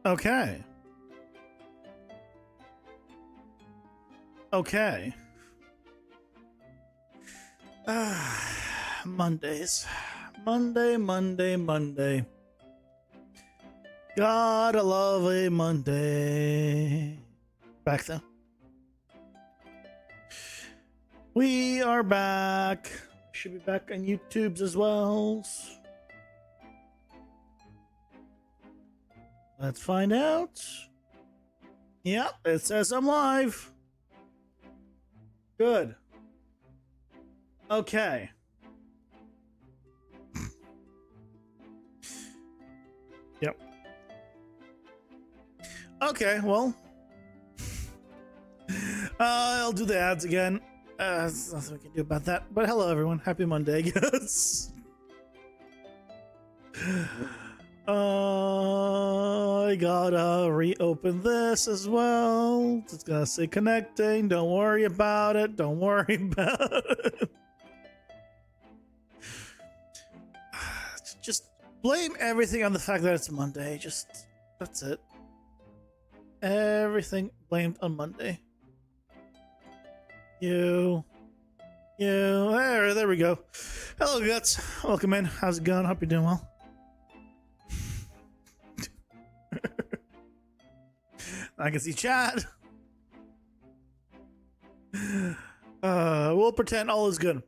Okay. Okay. Mondays. Monday. Gotta love a Monday. Back though. We are back. Should be back on YouTube's as well. Let's find out. Yep, it says I'm live. Good. Okay. Yep. Okay, well. I'll do the ads again. There's nothing we can do about that. But hello, everyone. Happy Monday, I guess. I gotta reopen this as well. It's gonna say connecting. Don't worry about it. Don't worry about it. Just blame everything on the fact that it's Monday. Just, that's it. Everything blamed on Monday. There we go. Hello, Guts. Welcome in. How's it going? Hope you're doing well. I can see chat. We'll pretend all is good.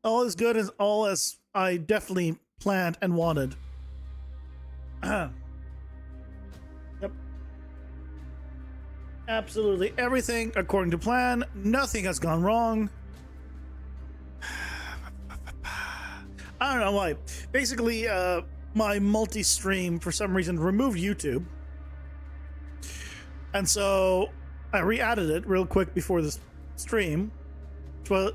All is good is all as I definitely planned and wanted. Yep. Absolutely everything according to plan. Nothing has gone wrong. I don't know why. Basically, my multi-stream for some reason removed YouTube. And so I re-added it real quick before this stream. Well,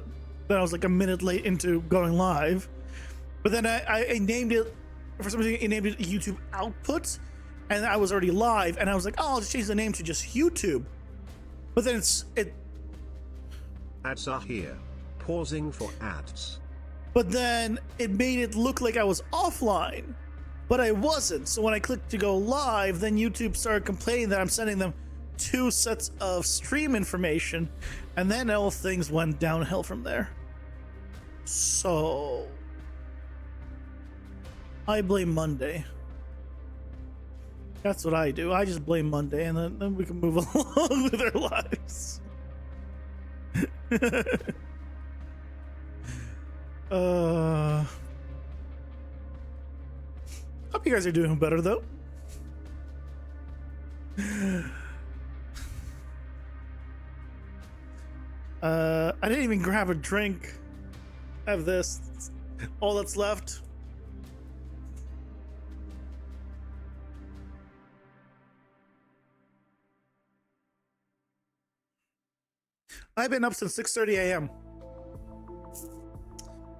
then I was like a minute late into going live. But then I named it, for some reason, I named it YouTube Output. And I was already live. And I was like, oh, I'll just change the name to just YouTube. But then Ads are here. Pausing for ads. But then it made it look like I was offline. But I wasn't. So when I clicked to go live, then YouTube started complaining that I'm sending them 2 sets of stream information, and then all things went downhill from there. So I blame Monday. That's what I do. I just blame Monday, and then we can move along with our lives. Hope you guys are doing better though. I didn't even grab a drink. I have this. It's all that's left. I've been up since 6:30 a.m.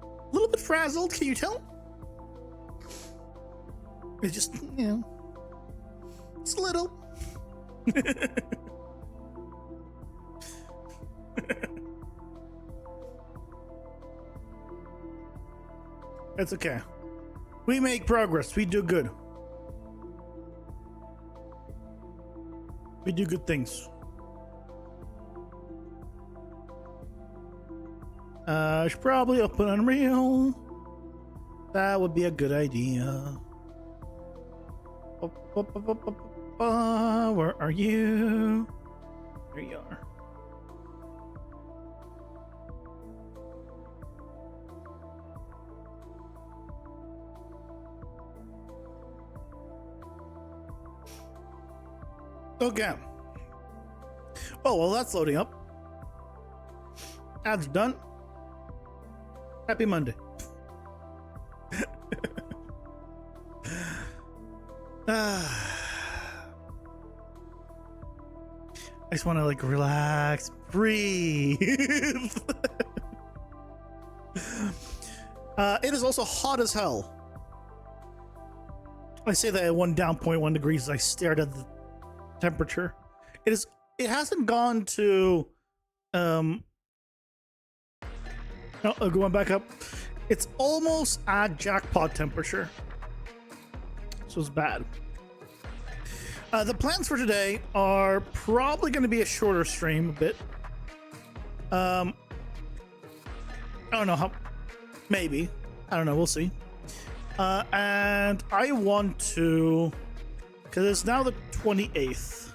A little bit frazzled, can you tell? It's just, you know, it's a little. It's okay. We make progress. We do good. We do good things. I should probably open Unreal. That would be a good idea. Where are you? There you are. Okay. Oh, well, that's loading up. Ads done. Happy Monday. I just want to like relax, breathe. It is also hot as hell. I say that at one down 0.1 degrees as I stared at the temperature. It hasn't gone to going back up. It's almost at jackpot temperature. So it's bad. The plans for today are probably going to be a shorter stream a bit. I don't know how, maybe. I don't know, we'll see. And I want to, because it's now the 28th.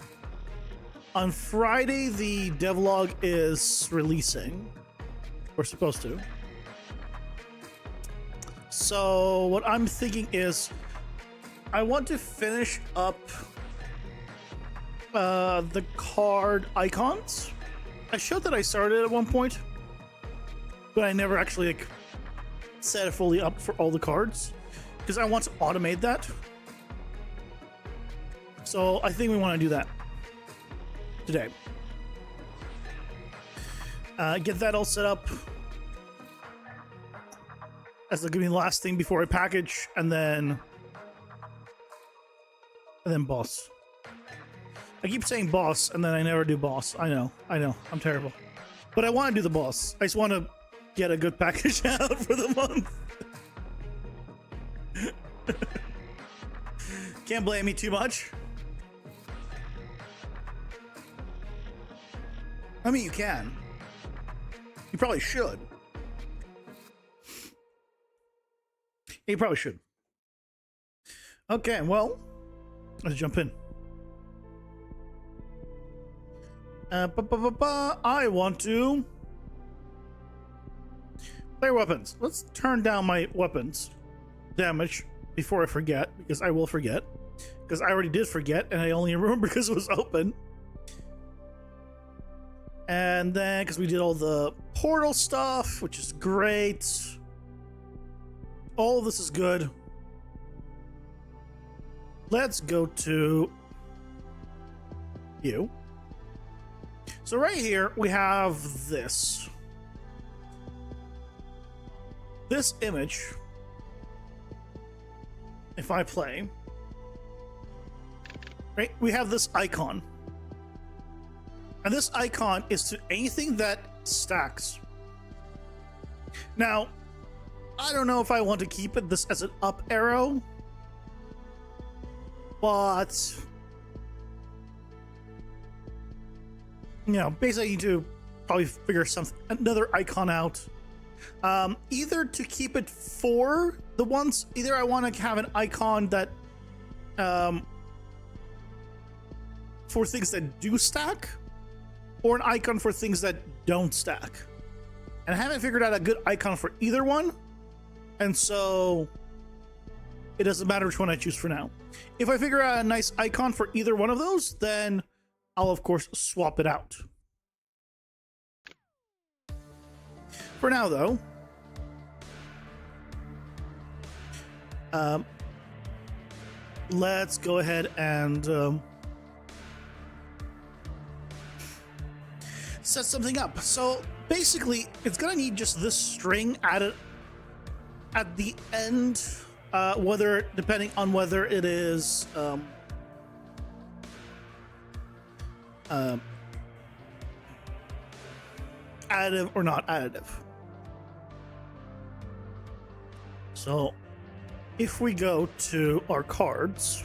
On Friday, the devlog is releasing. We're supposed to. So what I'm thinking is I want to finish up the card icons. I showed that I started at one point, but I never actually like set it fully up for all the cards because I want to automate that. So I think we want to do that today. Get that all set up as the last thing before I package, and then boss. I keep saying boss, and then I never do boss. I know, I'm terrible. But I want to do the boss. I just want to get a good package out for the month. Can't blame me too much. I mean, you can. You probably should. You probably should. Okay, well, let's jump in. I want to player weapons. Let's turn down my weapons damage before I forget, because I will forget. Because I already did forget, and I only remember because it was open. And then, because we did all the portal stuff, which is great. All of this is good. Let's go to you. So right here, we have this. This image, if I play, right, we have this icon. And this icon is to anything that stacks. Now, I don't know if I want to keep it this as an up arrow, but you know, basically I need to probably figure another icon out. Either to keep it for the ones, either I want to have an icon that for things that do stack, or an icon for things that don't stack. And I haven't figured out a good icon for either one, and so it doesn't matter which one I choose for now. If I figure out a nice icon for either one of those, then I'll of course swap it out. For now though, let's go ahead and set something up. So basically it's gonna need just this string added at the end, whether depending on whether it is additive or not additive. So if we go to our cards,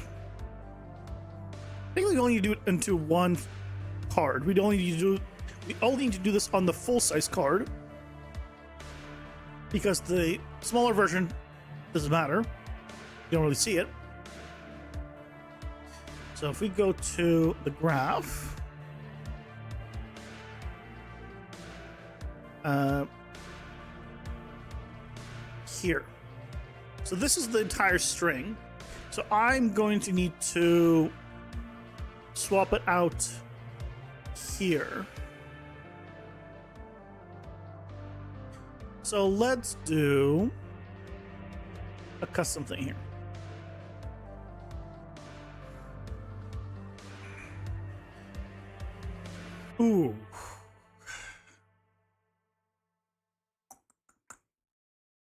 I think we only need to do it into one card. We only need to do this on the full size card, because the smaller version doesn't matter. You don't really see it. So if we go to the graph, here. So this is the entire string. So I'm going to need to swap it out here. So let's do a custom thing here. Ooh.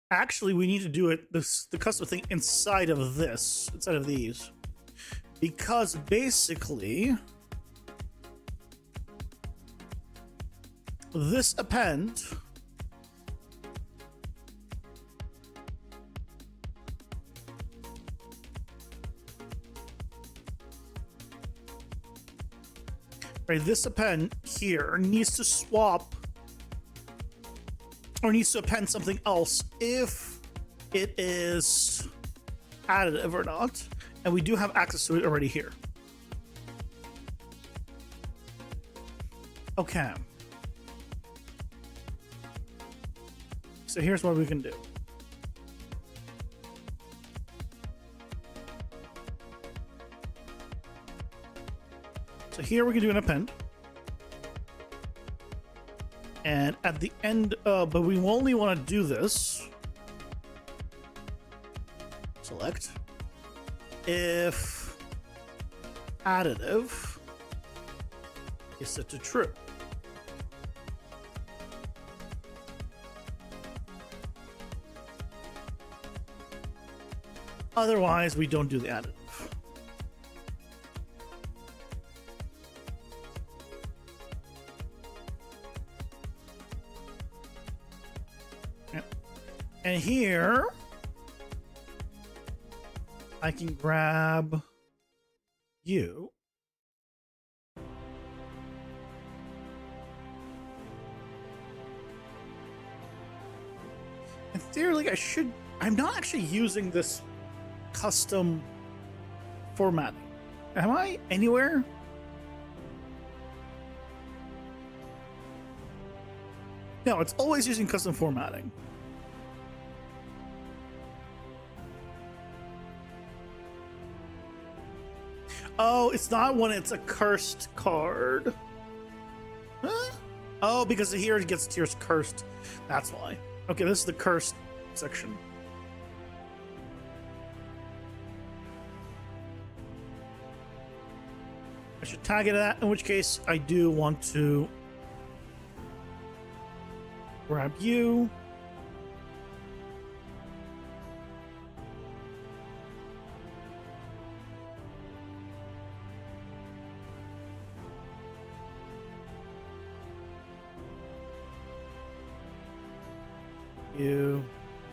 Actually, we need to do it the custom thing inside of this, inside of these, because basically this append Right, this append here needs to swap or needs to append something else if it is additive or not. And we do have access to it already here. Okay. So here's what we can do. So here we can do an append. And at the end, but we only want to do this. Select. If additive is set to true. Otherwise, we don't do the additive. And here, I can grab you. In theory, I'm not actually using this custom formatting. Am I anywhere? No, it's always using custom formatting. Oh, it's not when it's a cursed card. Huh? Oh, because here it gets tiers cursed. That's why. Okay, this is the cursed section. I should tag it that, in which case I do want to grab you.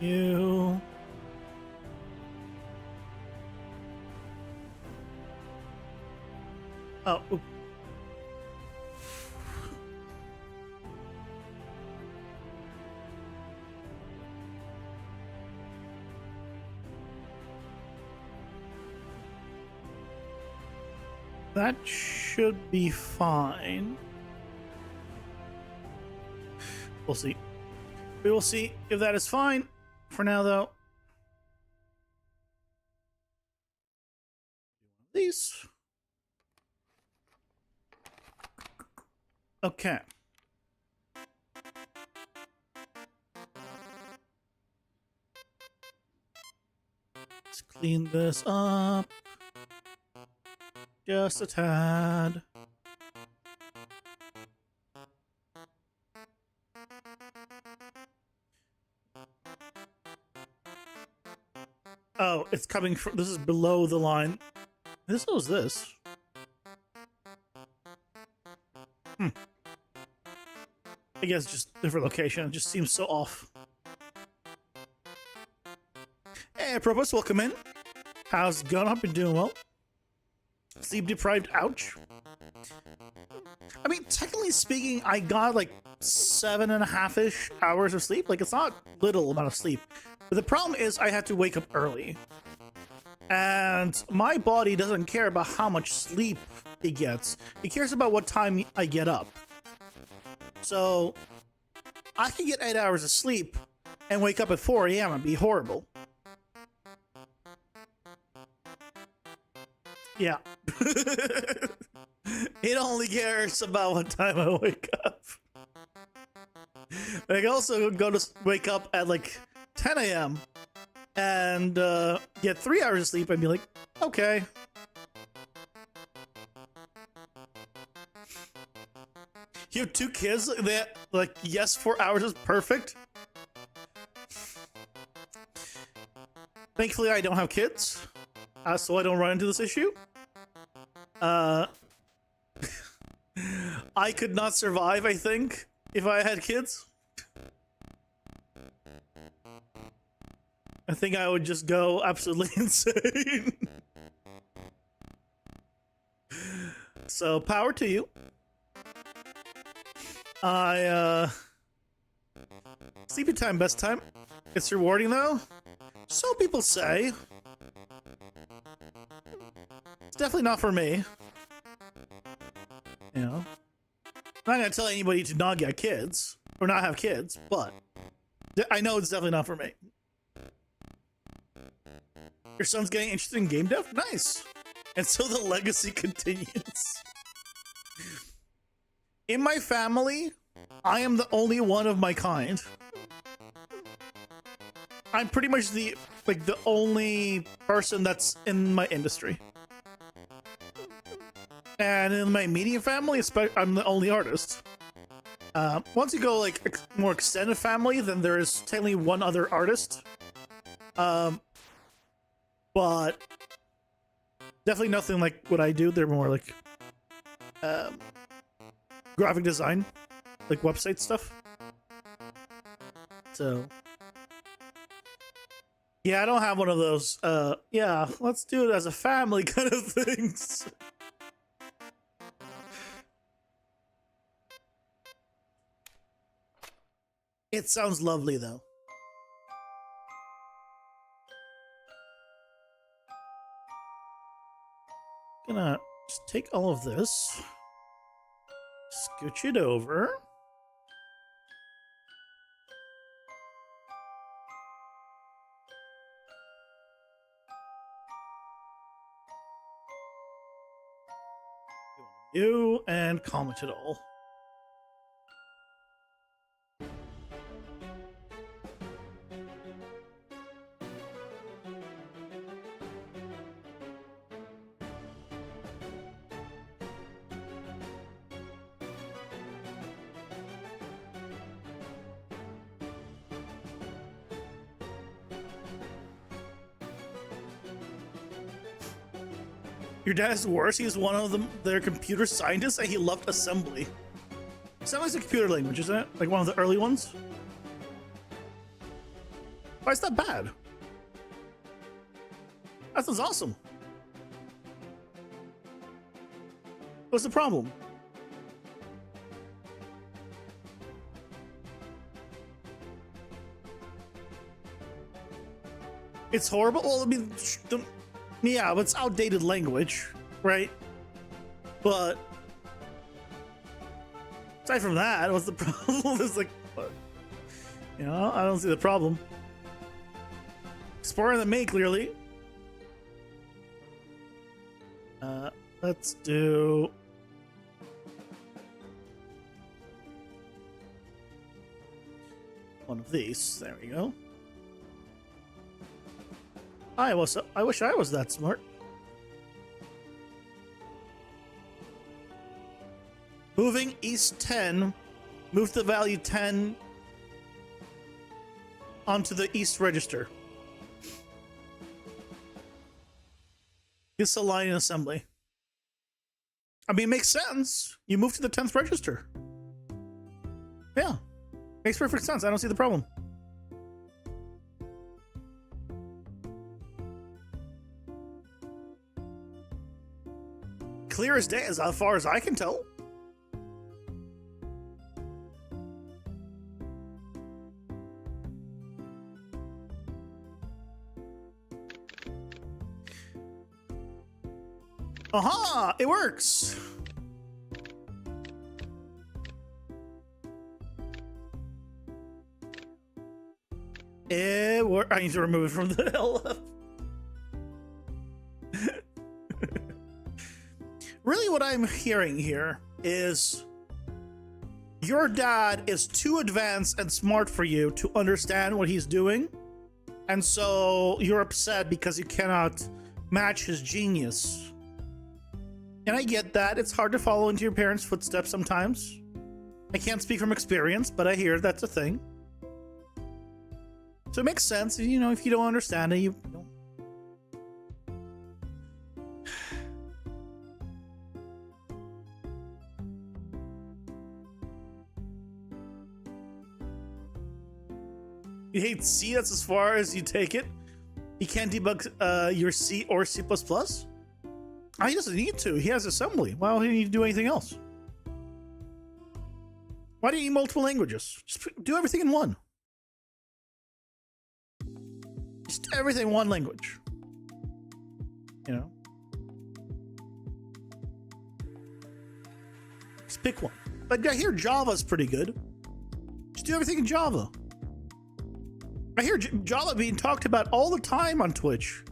You. Oh. Oop. That should be fine. We'll see. We will see if that is fine. For now, though, these. Okay. Let's clean this up just a tad. Oh, it's coming from. This is below the line. This was this. I guess just different location. It just seems so off. Hey, Propos, welcome in. How's it going? I've been doing well. Sleep deprived, ouch. I mean, technically speaking, I got like 7.5-ish hours of sleep. Like, it's not little amount of sleep. But the problem is I had to wake up early. And my body doesn't care about how much sleep it gets. It cares about what time I get up. So, I can get 8 hours of sleep and wake up at 4 a.m. and be horrible. Yeah. It only cares about what time I wake up. I can also go to wake up at like 10 a.m. and get 3 hours of sleep and be like, okay. You have 2 kids that, like, yes, 4 hours is perfect. Thankfully, I don't have kids, so I don't run into this issue. I could not survive, I think, if I had kids. I think I would just go absolutely insane. So, power to you. I sleepy time, best time. It's rewarding though. So people say. It's definitely not for me. You know, I'm not gonna tell anybody to not get kids or not have kids, but I know it's definitely not for me. Your son's getting interested in game dev? Nice. And so the legacy continues. In my family, I am the only one of my kind. I'm pretty much the only person that's in my industry. And in my immediate family, I'm the only artist. Once you go like more extended family, then there's technically one other artist. But definitely nothing like what I do. They're more like graphic design, like website stuff. So yeah, I don't have one of those yeah, let's do it as a family kind of things. It sounds lovely though. Gonna just take all of this, scooch it over. You and comment it all. Your dad's worse. He's one of them. Their computer scientists, and he loved assembly. Assembly's a computer language, isn't it? Like one of the early ones. Why is that bad? That sounds awesome. What's the problem? It's horrible. Well, I mean, yeah, but it's outdated language, right? But aside from that, what's the problem? It's like, what? You know, I don't see the problem. Exploring the me, clearly. Let's do one of these. There we go. I wish I was that smart. Moving east 10, move the value 10 onto the east register. Disalign in assembly. I mean, it makes sense. You move to the 10th register. Yeah, makes perfect sense. I don't see the problem. Clear as day, as far as I can tell. Aha! It works! I need to remove it from the LF. Really what I'm hearing here is your dad is too advanced and smart for you to understand what he's doing. And so you're upset because you cannot match his genius. And I get that. It's hard to follow into your parents' footsteps sometimes. I can't speak from experience, but I hear that's a thing. So it makes sense, you know, if you don't understand it, you don't. You hate C, that's as far as you take it? He can't debug your C or C++? He doesn't need to. He has assembly. Why would he need to do anything else? Why do you need multiple languages? Just do everything in one. Just everything in one language. You know? Just pick one. Like, I hear Java's pretty good. Just do everything in Java. I hear Java being talked about all the time on Twitch.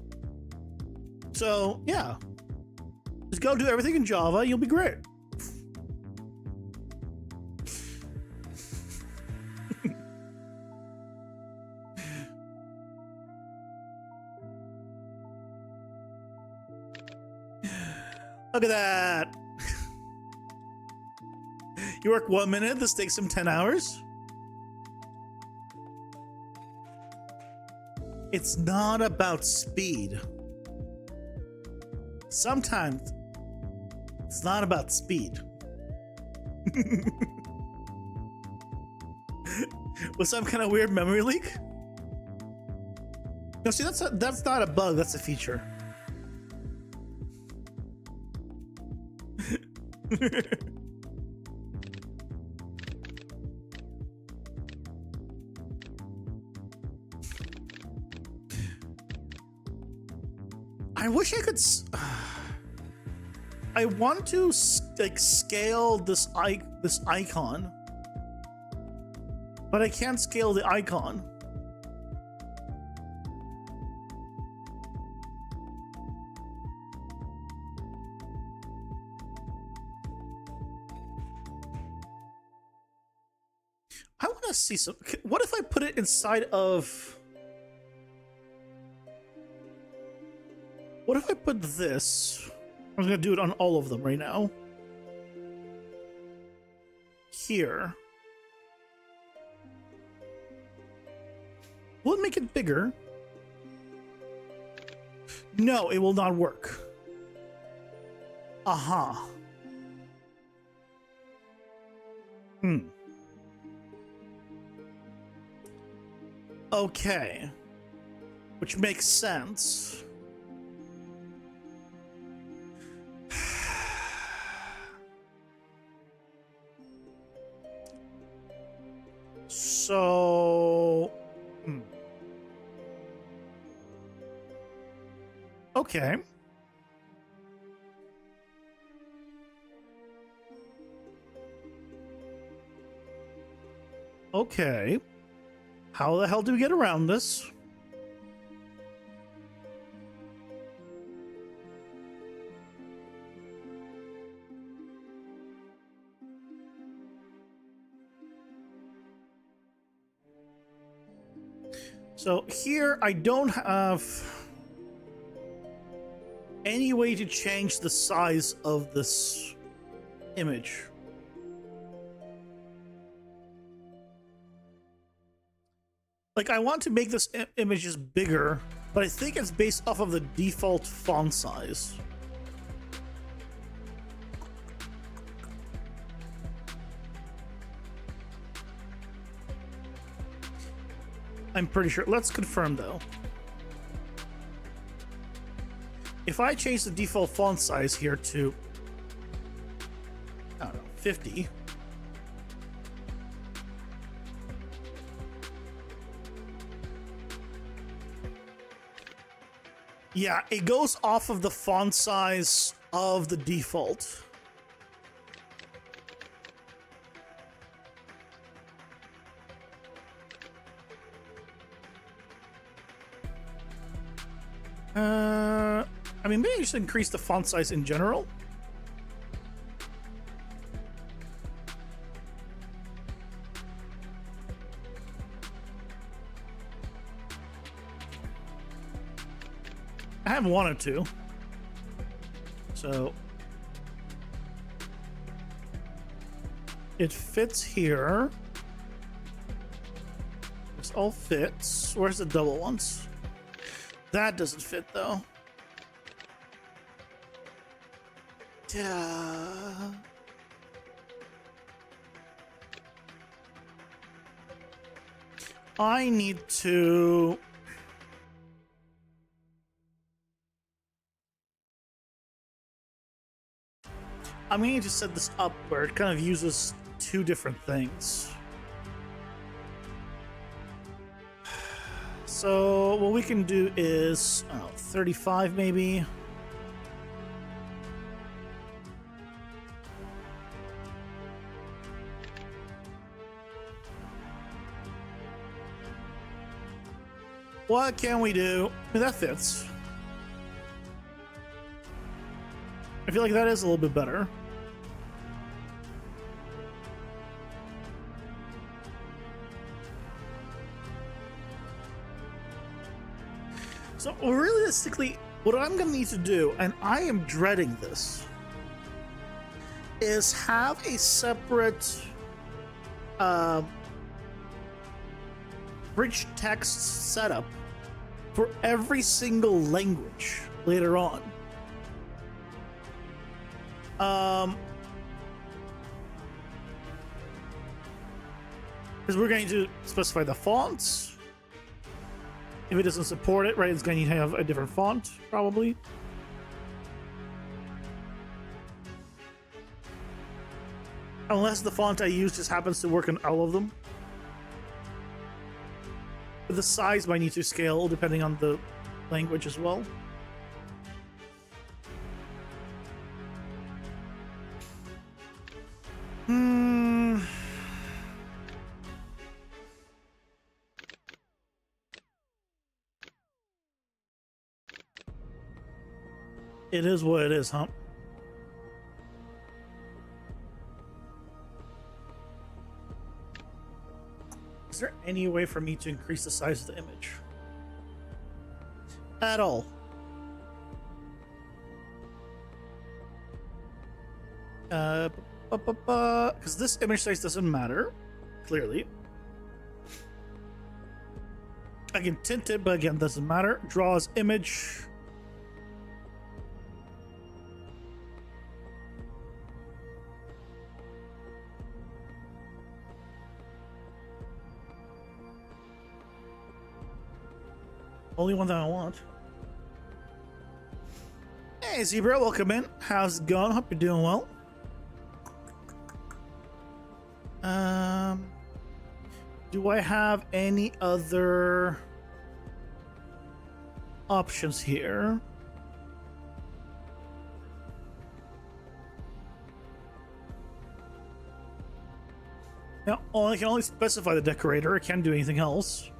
So, yeah. Just go do everything in Java, you'll be great. Look at that. You work 1 minute, this takes him 10 hours. It's not about speed. Sometimes it's not about speed. Was some kind of weird memory leak? No, see, that's not a bug, that's a feature. I wish I could. I want to like scale this icon, but I can't scale the icon. I want to see some. What if I put it inside of? What if I put this? I'm gonna do it on all of them right now. Here. Will it make it bigger? No, it will not work. Aha. Okay. Which makes sense. So, okay. Okay. How the hell do we get around this? So here I don't have any way to change the size of this image. Like, I want to make this image just bigger, but I think it's based off of the default font size. I'm pretty sure. Let's confirm though. If I change the default font size here to, I don't know, 50. Yeah, it goes off of the font size of the default. I mean, maybe just increase the font size in general. I haven't wanted to. So it fits here. This all fits. Where's the double ones? That doesn't fit though. I need to. I'm going to set this up where it kind of uses two different things. So what we can do is 35 maybe. What can we do? I mean, that fits. I feel like that is a little bit better. So realistically, what I'm going to need to do, and I am dreading this, is have a separate rich text setup for every single language later on. Because we're going to specify the fonts. If it doesn't support it, right, it's going to have a different font, probably. Unless the font I use just happens to work on all of them. But the size might need to scale depending on the language as well. It is what it is, huh? Is there any way for me to increase the size of the image? At all? Because this image size doesn't matter, clearly. I can tint it, but again, doesn't matter. Draws image. Only one that I want. Hey, Zebra, welcome in. How's it going? Hope you're doing well. Do I have any other options here? No, I can only specify the decorator. I can't do anything else.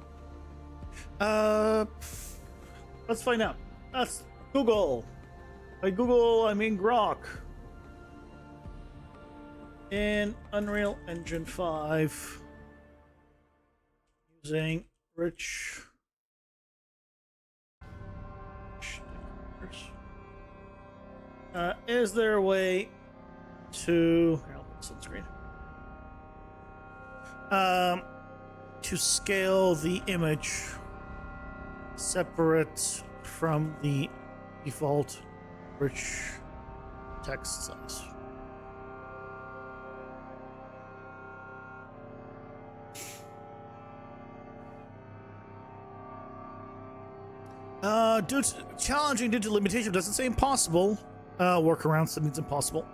Let's find out. That's Google. By Google, I mean Grok. In Unreal Engine 5. Using rich. Is there a way to. Here, I'll put this on screen. To scale the image separate from the default rich text size. Challenging due to limitation doesn't say impossible. Workarounds means impossible.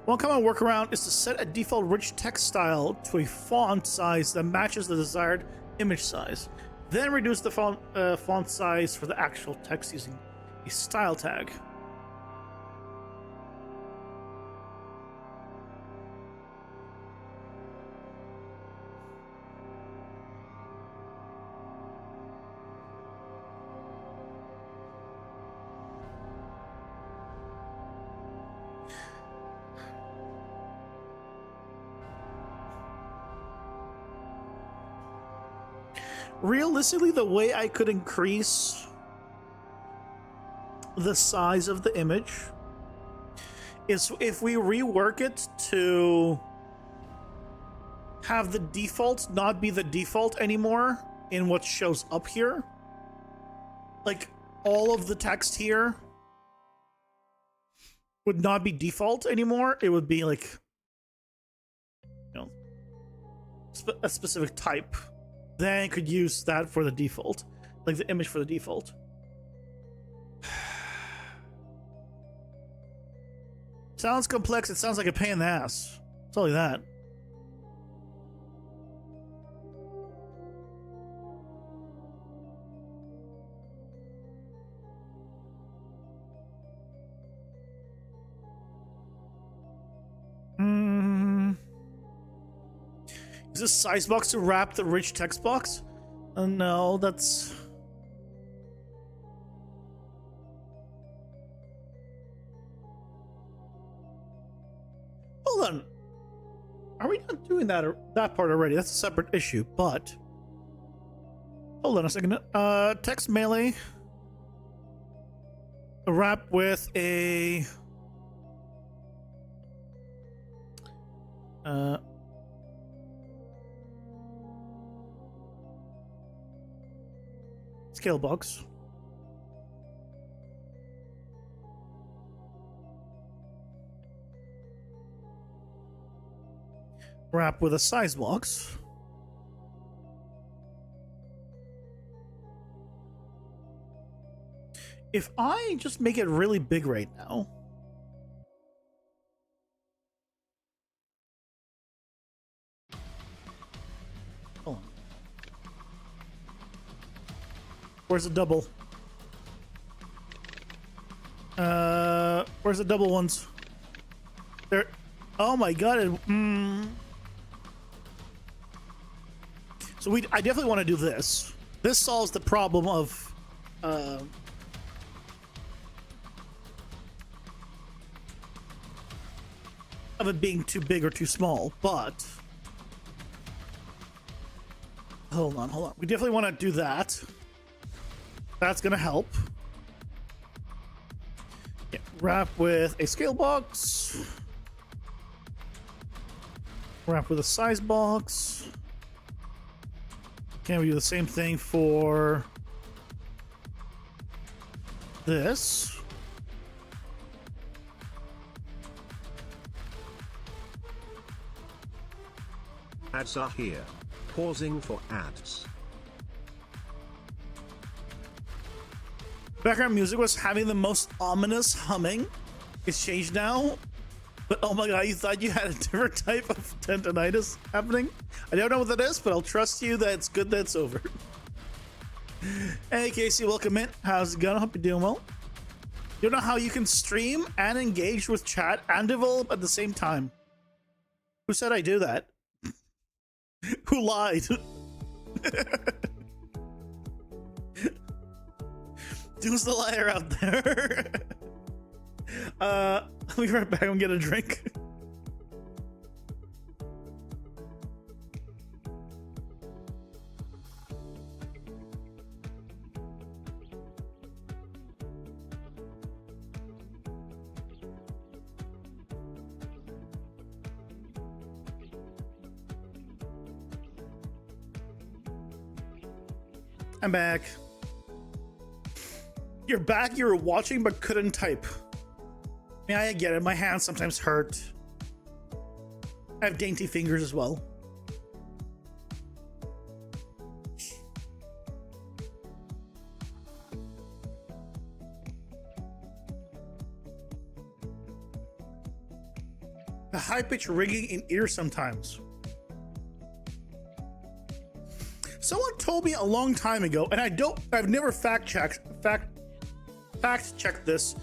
One common workaround is to set a default rich text style to a font size that matches the desired image size. Then reduce the font size for the actual text using a style tag. Realistically, the way I could increase the size of the image is if we rework it to have the default not be the default anymore in what shows up here. Like, all of the text here would not be default anymore. It would be like, you know, a specific type. Then I could use that for the default, like the image for the default. sounds complex. It sounds like a pain in the ass. It's only that. Is this size box to wrap the rich text box? No, that's... Hold on. Are we not doing that part already? That's a separate issue, but... Hold on a second. Text melee. A wrap with a... scale box. Wrap with a size box. If I just make it really big right now. Hold on. Where's the double? Where's the double ones? There. Oh my god. So I definitely want to do this. This solves the problem of it being too big or too small, but hold on. We definitely want to do that. That's gonna help. Yeah, wrap with a scale box. Wrap with a size box. Can we do the same thing for this? Ads are here. Pausing for ads. Background music was having the most ominous humming. It's changed now. But oh my god, you thought you had a different type of tendonitis happening? I don't know what that is, but I'll trust you that it's good that it's over. Hey Casey, welcome in. How's it going? I hope you're doing well. You know how you can stream and engage with chat and develop at the same time? Who said I do that? Who lied? Who's the liar out there? I'll be right back and get a drink. I'm back. You're back, you were watching but couldn't type. Yeah, I get it. My hands sometimes hurt. I have dainty fingers as well. The high-pitched ringing in ears sometimes. Someone told me a long time ago, and I've never fact-checked this,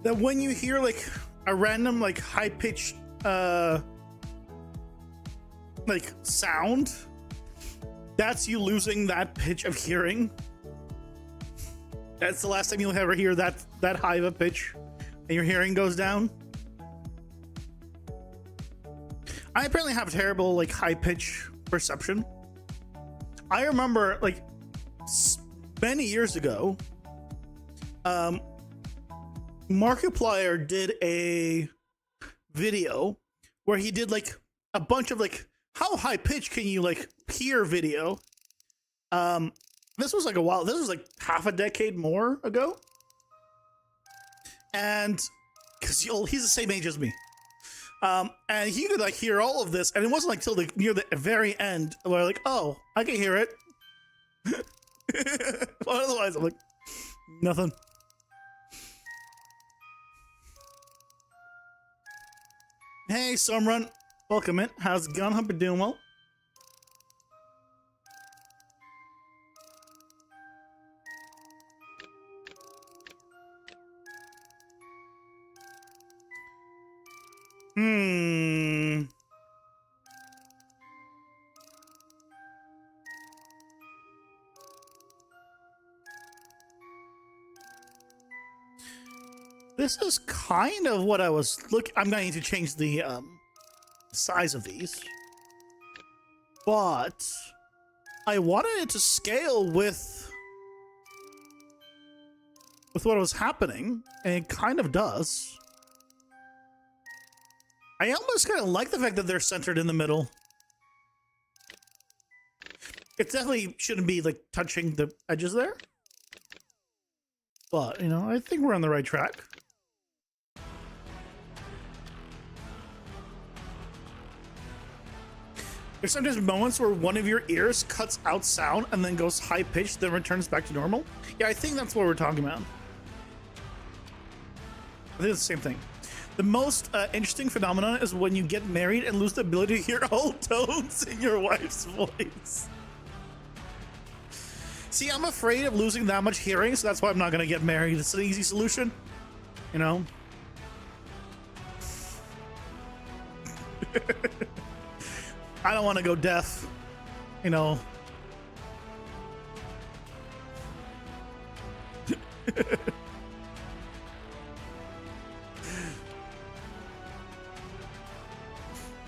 that when you hear like a random like high-pitched like sound, that's you losing that pitch of hearing. That's the last time you'll ever hear that high of a pitch and your hearing goes down. I apparently have terrible like high pitch perception. I remember like many years ago, Markiplier did a video where he did like a bunch of like how high pitch can you like hear video. This was like a while. This was like half a decade more ago, and because he's the same age as me. And he could like hear all of this, and it wasn't like till near the very end where like, oh, I can hear it. But otherwise, I'm like, nothing. Hey, Sumrun. Welcome in. How's it going? Hope you're doing well. This is kind of what I was looking. I'm going to need to change the size of these, but I wanted it to scale with what was happening, and it kind of does. I almost kind of like the fact that they're centered in the middle. It definitely shouldn't be like touching the edges there, but you know, I think we're on the right track. There's sometimes moments where one of your ears cuts out sound and then goes high pitched, then returns back to normal. Yeah, I think that's what we're talking about. I think it's the same thing. The most interesting phenomenon is when you get married and lose the ability to hear all tones in your wife's voice. See, I'm afraid of losing that much hearing, so that's why I'm not going to get married. It's an easy solution, you know? I don't want to go deaf, you know.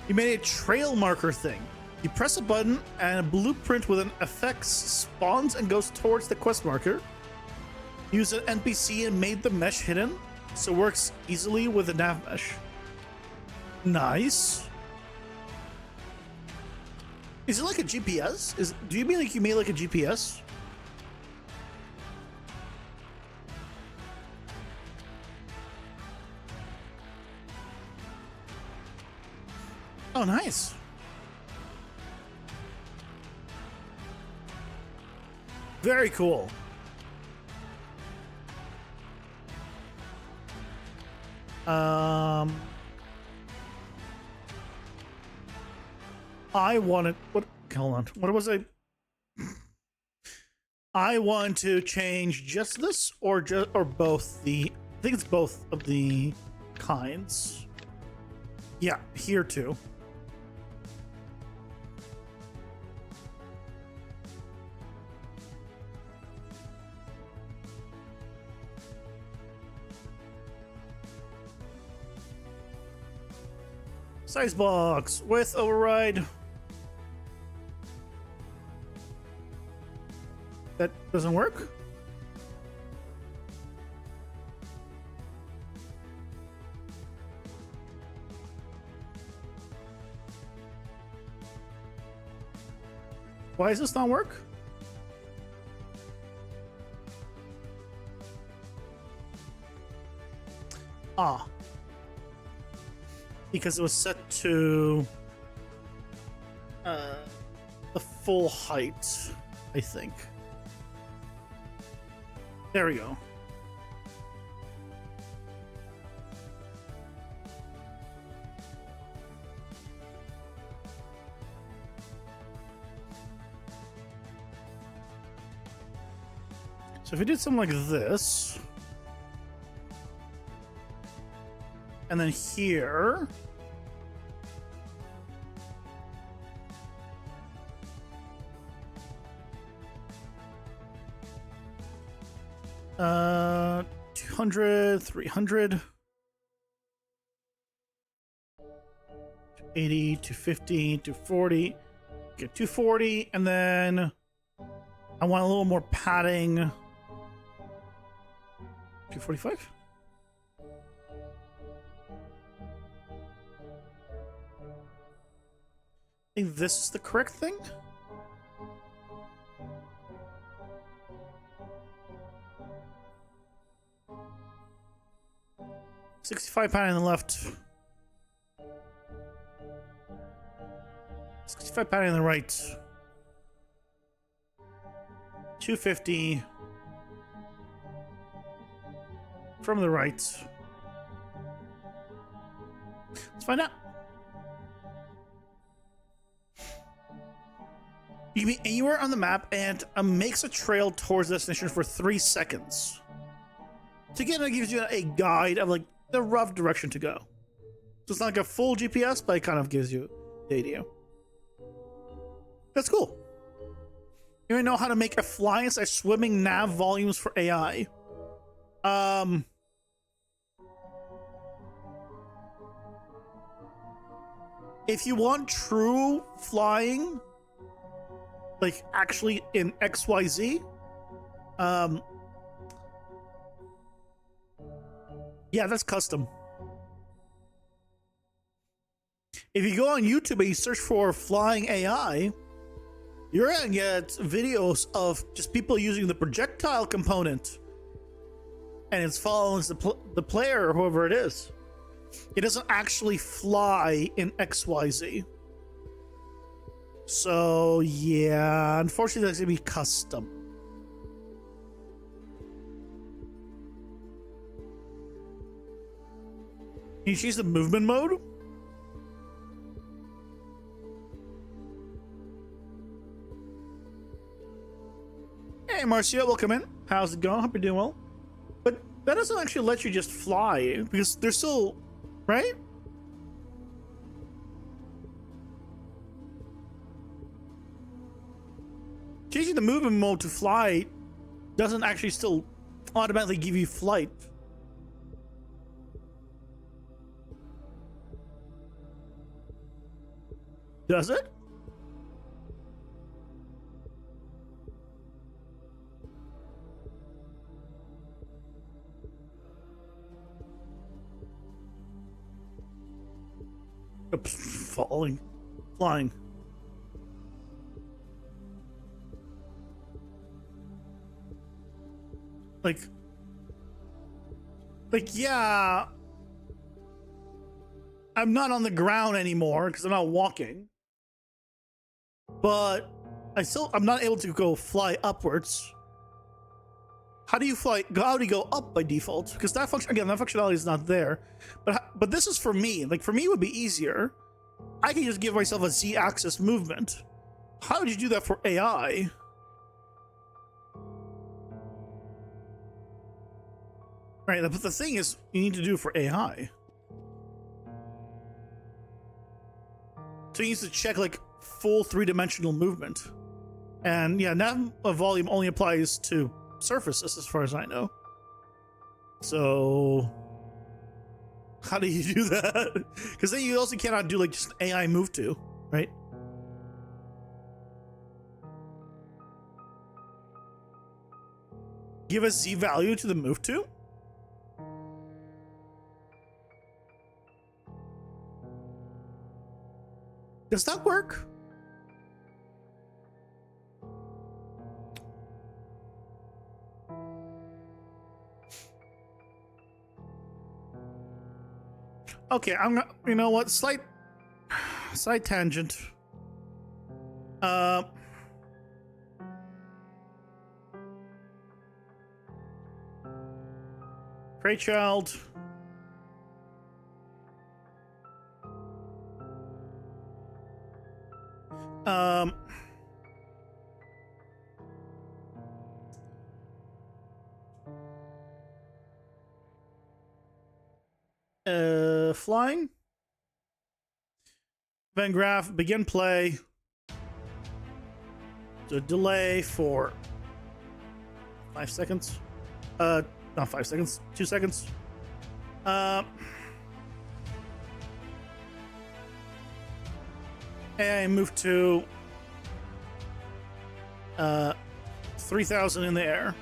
You made a trail marker thing. You press a button and a blueprint with an effects spawns and goes towards the quest marker. Use an NPC and made the mesh hidden, so it works easily with the nav mesh. Nice. Is it like a GPS? Do you mean like you made like a GPS? Oh, nice. Very cool. I wanted what? Hold on. What was I? I want to change just this, or both the. I think it's both of the kinds. Yeah, here too. Size box with override. That doesn't work. Why does this not work? Ah. Because it was set to the full height, I think. There we go. So if we did something like this, and then here, uh, 200, 300, 80, 250, 240, get 240, and then I want a little more padding. 245. I think this is the correct thing. £65 on the left. £65 on the right. 250 from the right. Let's find out. You can be anywhere on the map and makes a trail towards the destination for 3 seconds. So again, it gives you a guide of like the rough direction to go. So it's not like a full GPS, but it kind of gives you the idea. That's cool. You don't know how to make a flying / swimming nav volumes for AI. If you want true flying, like actually in XYZ, yeah, that's custom. If you go on YouTube and you search for flying AI, you're gonna get videos of just people using the projectile component, and it's following the player or whoever it is. It doesn't actually fly in XYZ. So yeah, unfortunately that's gonna be custom. Can you choose the movement mode? Hey Marcio, welcome in. How's it going? Hope you're doing well. But that doesn't actually let you just fly, because they're still, right? Changing the movement mode to fly doesn't actually still automatically give you flight. Does it? Oops, falling, flying. Like, yeah, I'm not on the ground anymore because I'm not walking, but I'm not able to go fly upwards. How do you fly? How do you go up by default? Because that function, again, that functionality is not there. But this is for me. Like, for me, it would be easier. I can just give myself a Z-axis movement. How would you do that for AI? Right, but the thing is, you need to do it for AI. So you need to check like full 3-dimensional movement. And yeah, nav volume only applies to surfaces as far as I know. So how do you do that? Because then you also cannot do like just AI move to, right? Give a Z value to the move to? Does that work? Okay, I'm gonna, you know what? Slight tangent. Great child. Flying. Van Graph, begin play. So delay for 5 seconds. Not 5 seconds, 2 seconds. And move to 3,000 in the air.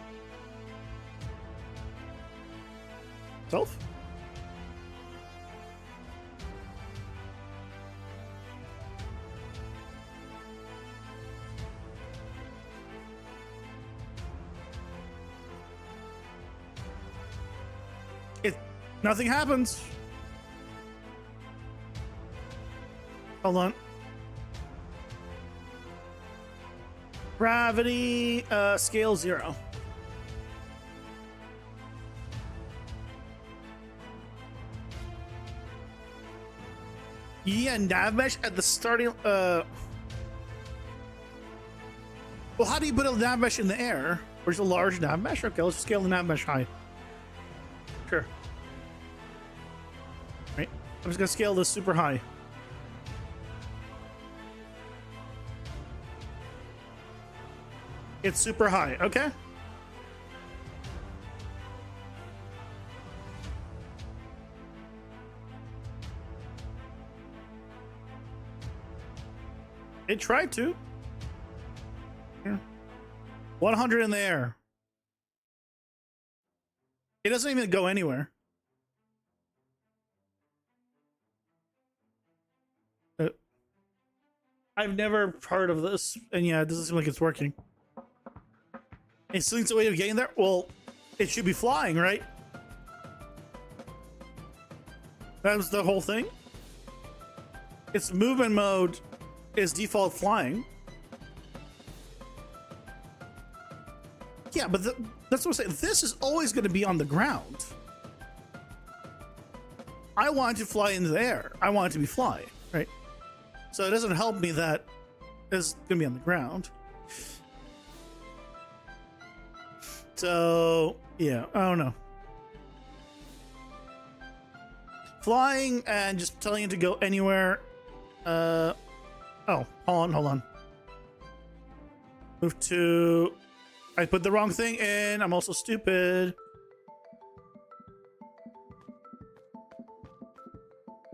12? Nothing happens. Hold on. Gravity, scale 0. Yeah, nav mesh at the starting. Well, how do you put a nav mesh in the air? Where's a large nav mesh? Okay, let's scale the nav mesh high. Sure. Right. I'm just gonna scale this super high. It's super high. Okay. It tried to. Yeah. 100 in the air. It doesn't even go anywhere. I've never heard of this, and yeah, it doesn't seem like it's working. It seems a way of getting there. Well, it should be flying, right? That was the whole thing. Its movement mode is default flying. Yeah, but that's what I'm saying. This is always going to be on the ground. I want it to fly into the air. I want it to be flying, right? So it doesn't help me that it's going to be on the ground. So, yeah, I don't know. Flying and just telling it to go anywhere. Oh, hold on. Move to... I put the wrong thing in. I'm also stupid.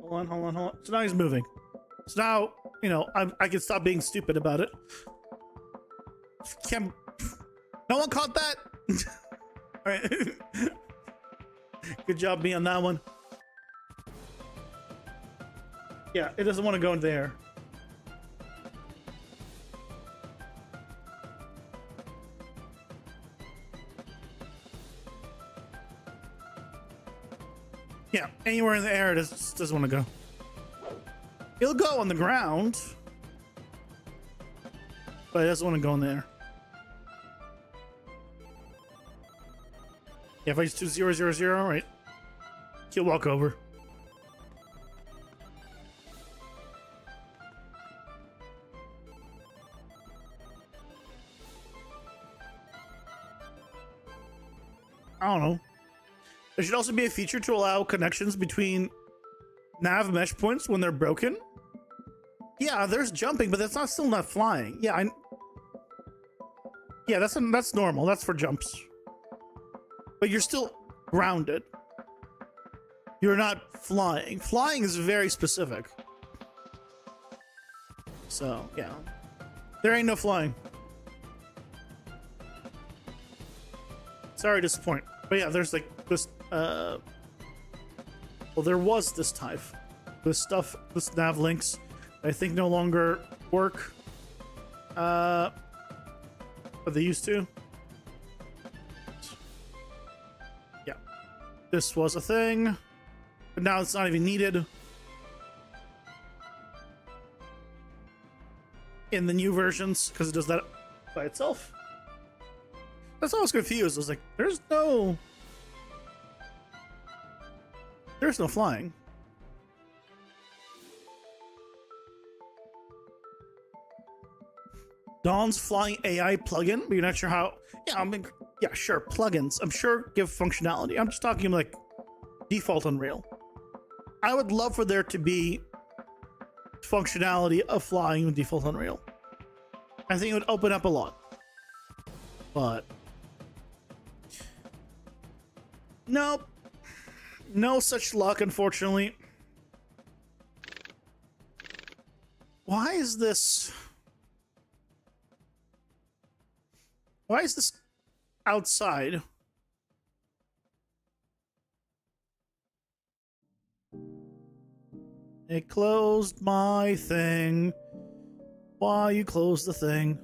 Hold on. So now he's moving. So now, you know, I can stop being stupid about it. No one caught that? All right. Good job me on that one. Yeah, it doesn't want to go in there. Yeah, anywhere in the air, it just doesn't want to go. It'll go on the ground, but it doesn't want to go in there. Yeah, if I just do 0, 0, 0, right? He'll walk over. I don't know. There should also be a feature to allow connections between nav mesh points when they're broken. Yeah, there's jumping, but that's still not flying. Yeah, yeah, that's normal. That's for jumps. But you're still grounded. You're not flying. Flying is very specific. So, yeah. There ain't no flying. Sorry to disappoint. But yeah, there's like this, well, there was this type. This stuff, this nav links, I think no longer work. But they used to. Yeah. This was a thing. But now it's not even needed. In the new versions, because it does that by itself. That's why I was confused. I was like, there's no flying. Dawn's flying AI plugin, but you're not sure how. Yeah, yeah, sure, plugins. I'm sure give functionality. I'm just talking like default Unreal. I would love for there to be functionality of flying with default Unreal. I think it would open up a lot. But nope. No such luck, unfortunately. Why is this outside? It closed my thing. Why you closed the thing?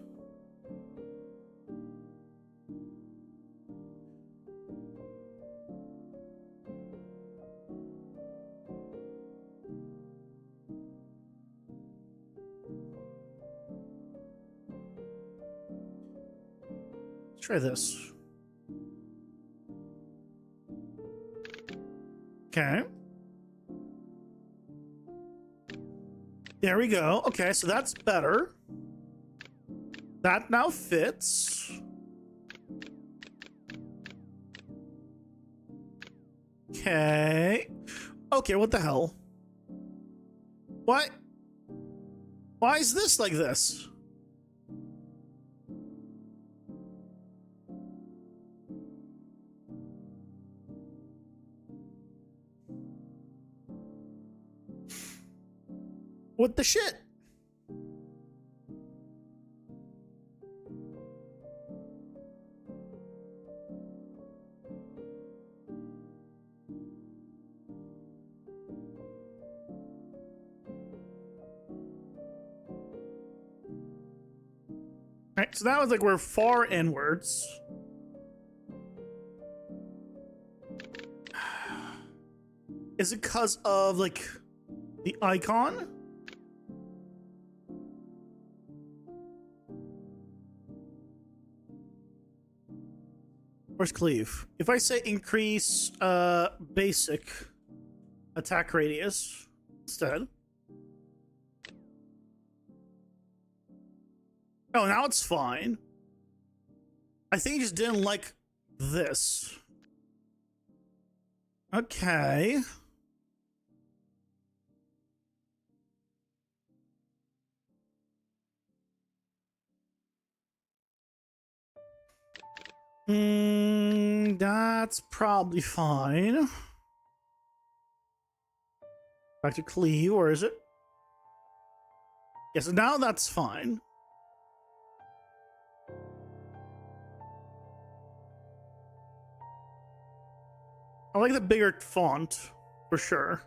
Let's try this. Okay. There we go. Okay, so that's better. That now fits. Okay. Okay, what the hell? What? Why is this like this? What the shit? Alright, so that was like we're far inwards. Is it because of like the icon? Where's cleave? If I say increase basic attack radius instead. Oh, now it's fine. I think he just didn't like this. Okay. That's probably fine. Back to cleave, where is it? Yes, now that's fine. I like the bigger font, for sure.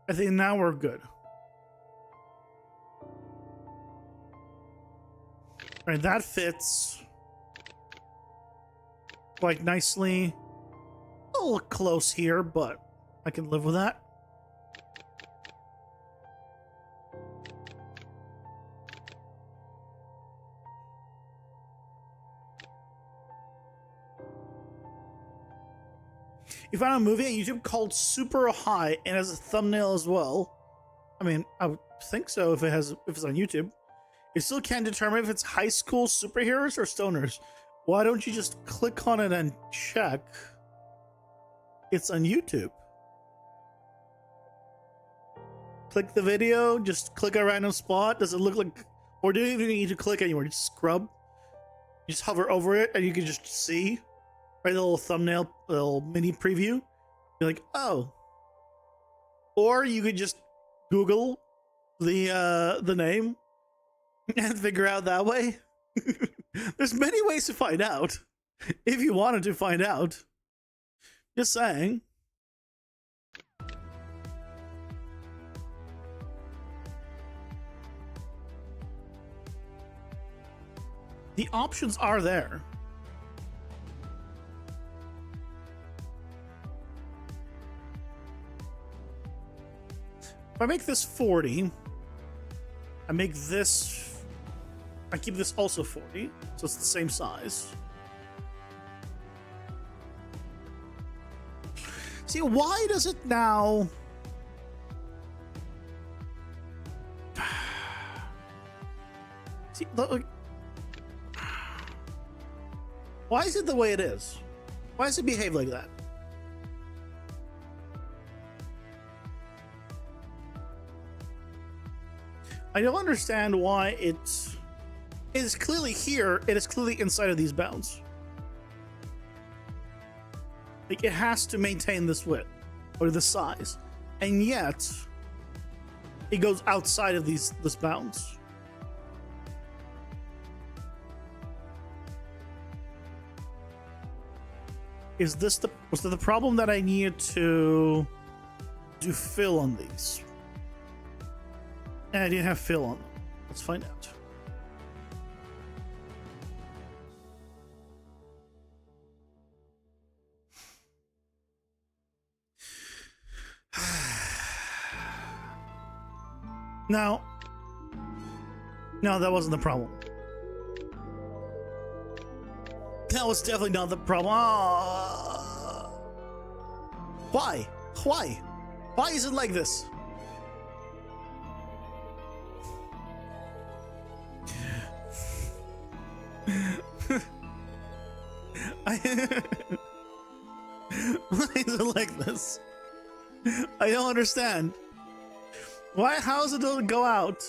I think now we're good. Alright, that fits quite nicely. A little close here, but I can live with that. You found a movie on YouTube called Super High and has a thumbnail as well. I mean, I would think so if it's on YouTube. You still can't determine if it's high school superheroes or stoners. Why don't you just click on it and check? It's on YouTube. Click the video, just click a random spot. Does it look like, or do you even need to click anywhere? Just scrub. You just hover over it and you can just see. Right, the little thumbnail, little mini preview. You're like, oh. Or you could just Google the name and figure out that way. There's many ways to find out if you wanted to find out. Just saying. The options are there. If I make this 40, I make this, I keep this also 40, so it's the same size. See, why does it now? See, look. Why is it the way it is? Why does it behave like that? I don't understand why it is clearly here. It is clearly inside of these bounds. Like, it has to maintain this width or this size, and yet it goes outside of this bounds. Was that the problem that I needed to do fill on these? And I didn't have fill on them. Let's find out. No, that wasn't the problem. That was definitely not the problem. Why? Why is it like this? Why is it like this? I don't understand. Why? How does it doesn't go out?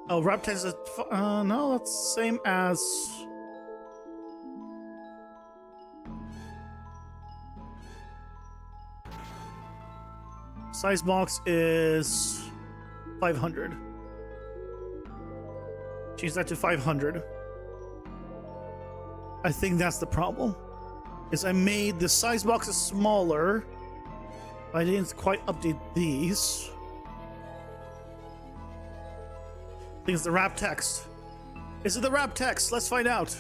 Oh, wrap text is no, that's the same as. Size box is 500. Change that to 500. I think that's the problem. Is I made the size boxes smaller. I didn't quite update these. I think it's the wrap text. Is it the wrap text? Let's find out.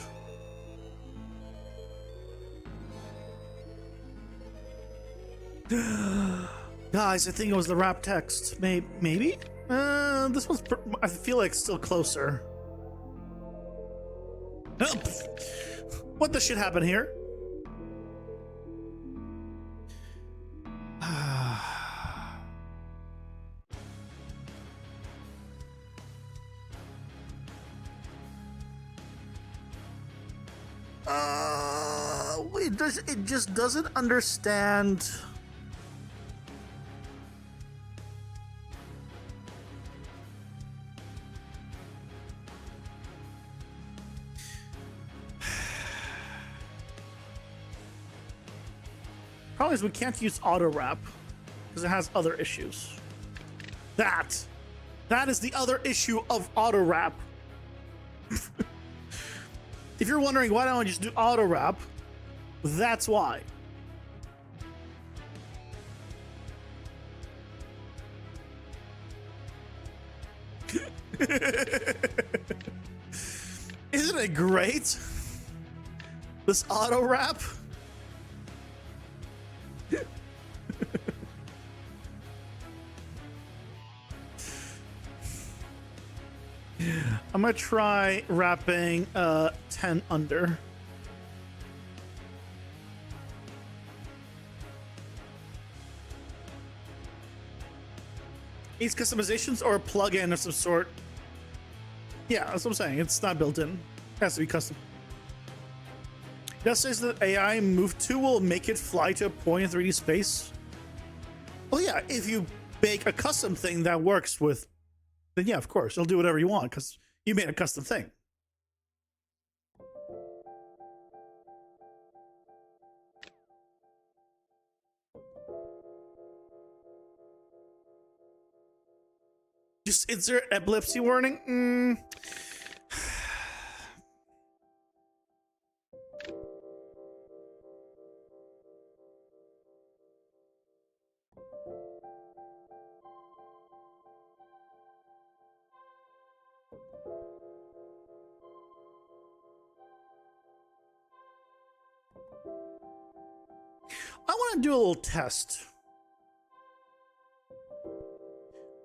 Guys, I think it was the wrap text. Maybe? This one's, I feel like, still closer. Oh, what the shit happened here? It just doesn't understand. Problem is we can't use auto wrap because it has other issues. That is the other issue of auto wrap. If you're wondering why don't I just do auto wrap, that's why. Isn't it great? This auto wrap. I'm gonna try wrapping 10 under. Needs customizations or a plugin of some sort. Yeah, that's what I'm saying. It's not built in. It has to be custom. That says that AI move to will make it fly to a point in 3D space. Well, yeah, if you make a custom thing that works with, then yeah, of course, it'll do whatever you want because you made a custom thing. Just insert epilepsy warning. I want to do a little test.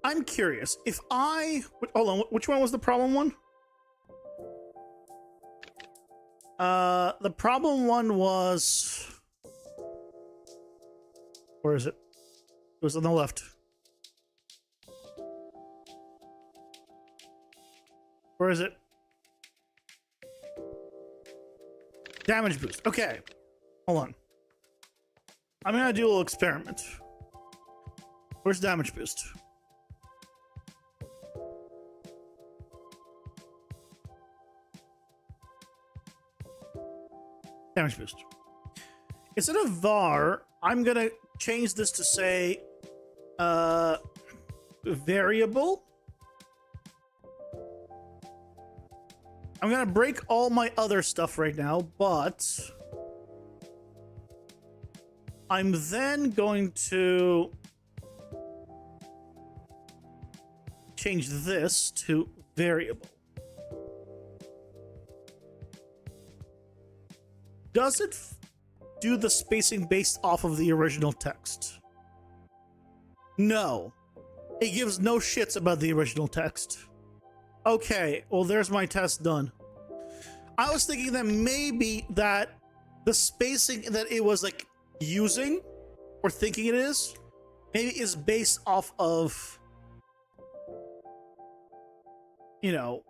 I'm curious if hold on, which one was the problem one? The problem one was, where is it? It was on the left. Where is it? Damage boost. Okay, hold on. I'm gonna do a little experiment. Where's damage boost? Damage boost. Instead of var, I'm gonna change this to say variable. I'm gonna break all my other stuff right now, but I'm then going to change this to variable. Does it do the spacing based off of the original text? No. It gives no shits about the original text. Okay, well, there's my test done. I was thinking that maybe that the spacing that it was like using or thinking it is maybe is based off of, you know,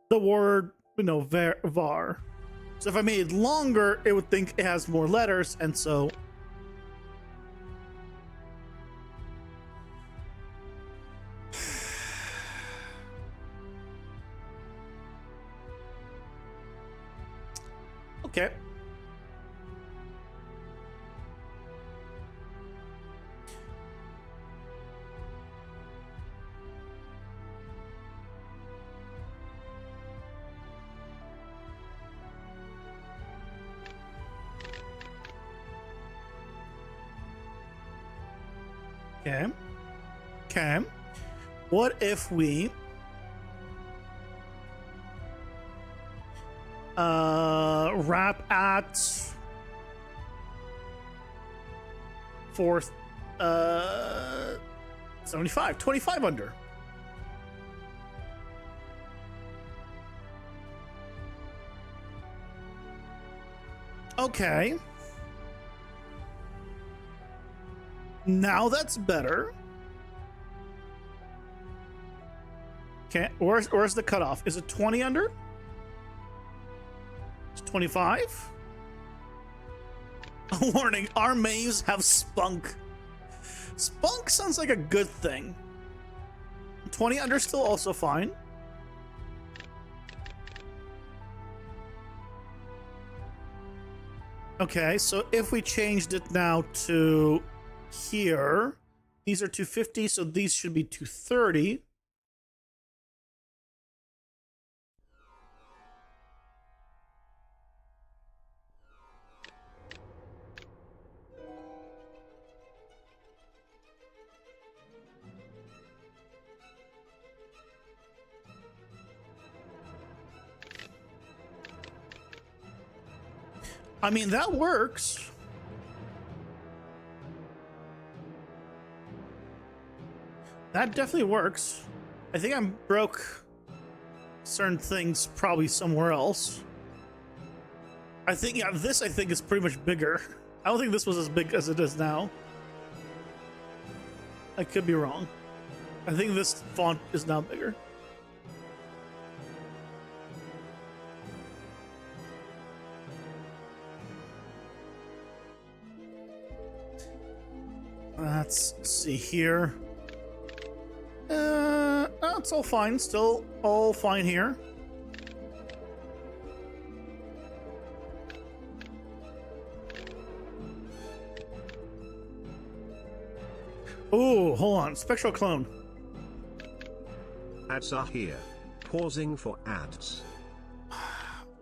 the word, you know, var. So if I made it longer, it would think it has more letters, and so okay. Okay. Okay. What if we wrap at fourth 75, 25 under. Okay. Now that's better. Okay, where's the cutoff? Is it 20 under? It's 25? Warning, our menus have spunk. Spunk sounds like a good thing. 20 under still also fine. Okay, so if we changed it now to here, these are 250, so these should be 230. I mean, that works. That definitely works. I think I broke certain things probably somewhere else. I think, yeah, this I think is pretty much bigger. I don't think this was as big as it is now. I could be wrong. I think this font is now bigger. Let's see here. It's all fine. Still all fine here. Oh, hold on. Spectral clone. Ads are here. Pausing for ads.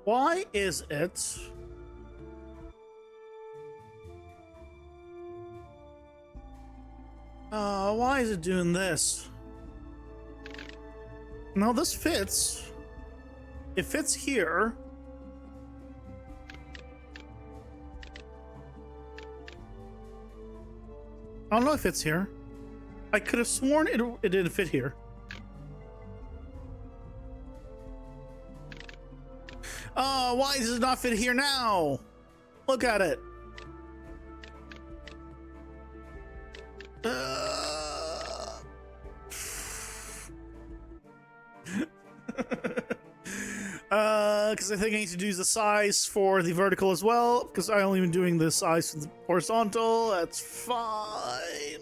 Why is it? Why is it doing this? No, this fits. It fits here. I don't know if it's here. I could have sworn it didn't fit here. Why does it not fit here now? Look at it. Because I think I need to use the size for the vertical as well, because I only been doing the size for the horizontal. That's fine.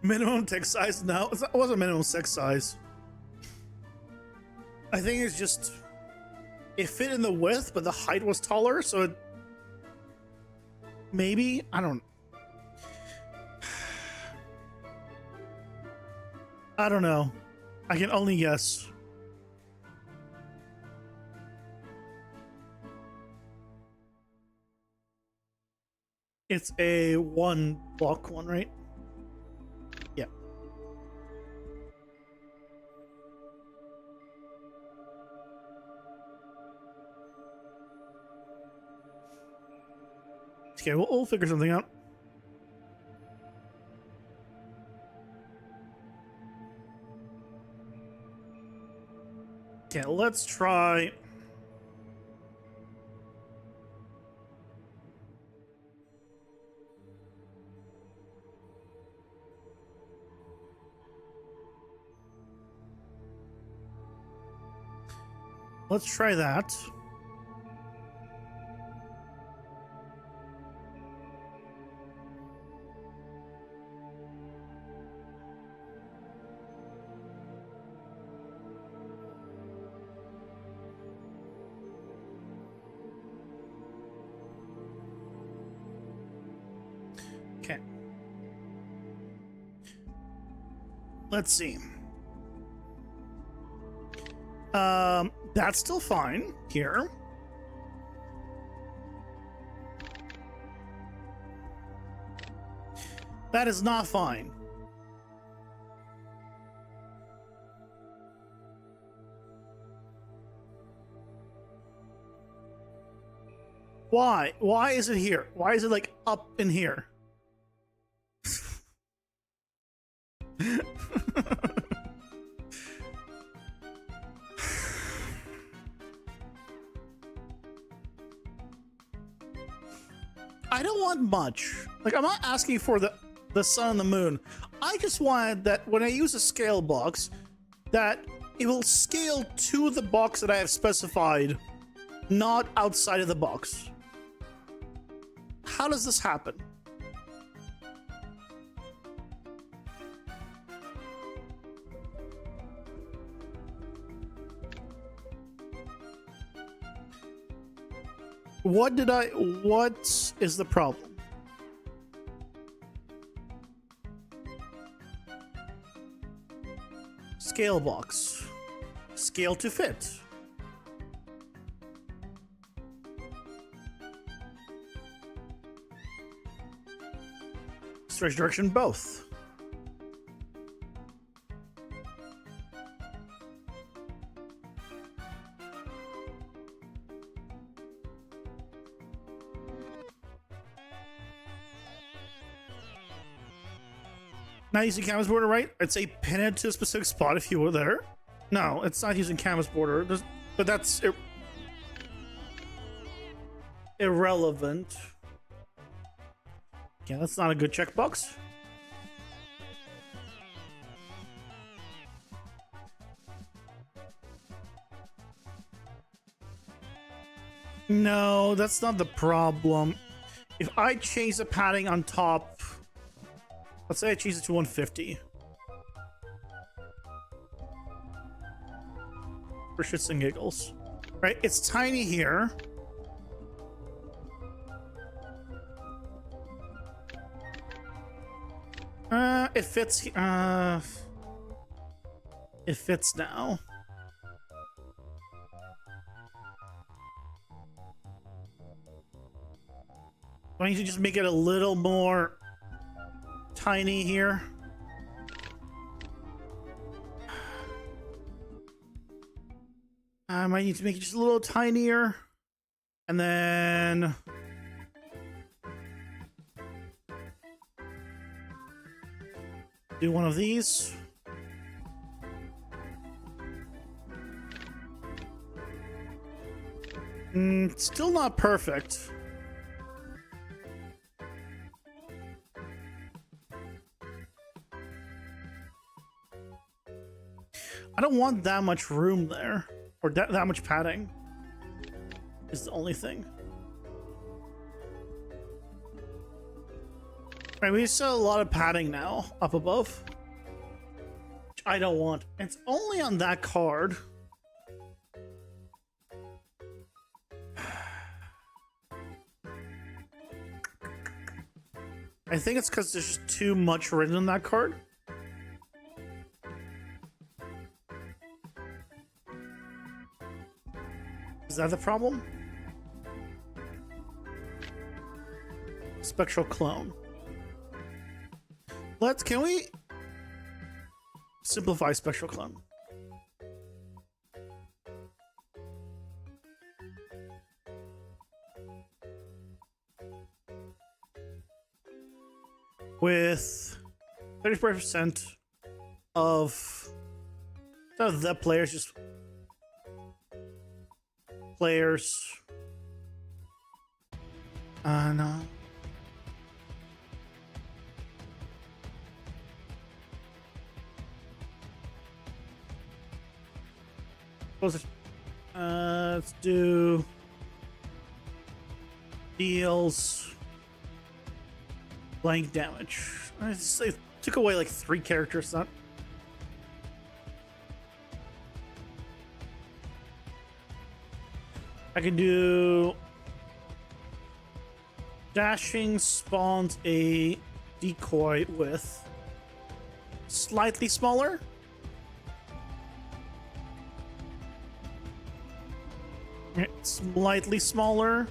Minimum text size? No, it wasn't minimum text size. I think it's just it fit in the width, but the height was taller, so it maybe I don't know. I can only guess. It's a one block one, right? Yeah. Okay, we'll figure something out. Okay, let's try. Let's try that. Okay. Let's see. That's still fine here. That is not fine. Why? Why is it here? Why is it like up in here? I don't want much. Like, I'm not asking for the sun and the moon. I just wanted that when I use a scale box, that it will scale to the box that I have specified, not outside of the box. How does this happen? What is the problem? Scale box. Scale to fit. Stretch direction both. Not using canvas border, right? I'd say pin it to a specific spot if you were there. No, it's not using canvas border. But that's irrelevant. Yeah, that's not a good checkbox. No, that's not the problem. If I change the padding on top, let's say I change it to 150. For shits and giggles. Right? It's tiny here. It fits. It fits now. Why don't you just make it a little more tiny here? I might need to make it just a little tinier. And then do one of these. Still not perfect. I don't want that much room there, or that much padding is the only thing. Right, we still have a lot of padding now up above, which I don't want. It's only on that card. I think it's because there's just too much written on that card. Is that the problem? Spectral clone. Can we simplify spectral clone? with 35% of the players, just players. No. Let's do deals blank damage. I took away like 3 characters. Not. I can do dashing spawns a decoy with slightly smaller. Slightly smaller.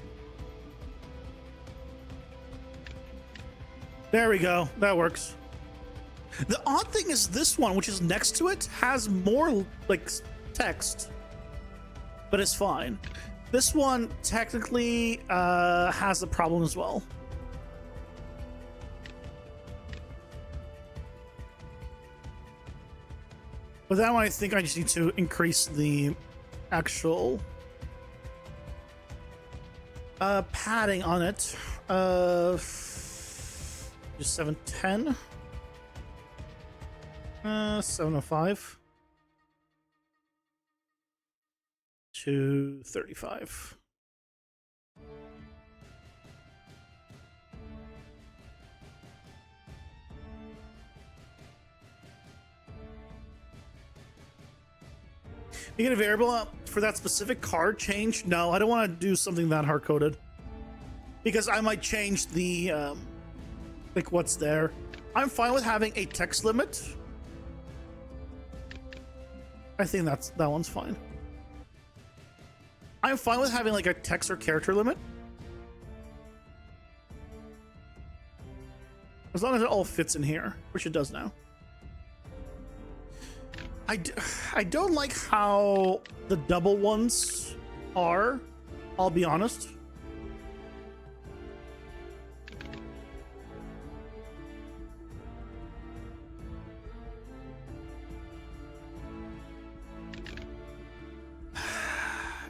There we go. That works. The odd thing is this one, which is next to it, has more like text, but it's fine. This one technically has a problem as well. But that one, I think I just need to increase the actual padding on it. Just 710. 705. 235. You get a variable for that specific card change? No, I don't want to do something that hard coded, because I might change the like what's there. I'm fine with having a text limit. I think that one's fine. I'm fine with having like a text or character limit, as long as it all fits in here, which it does now. I don't like how the double ones are, I'll be honest.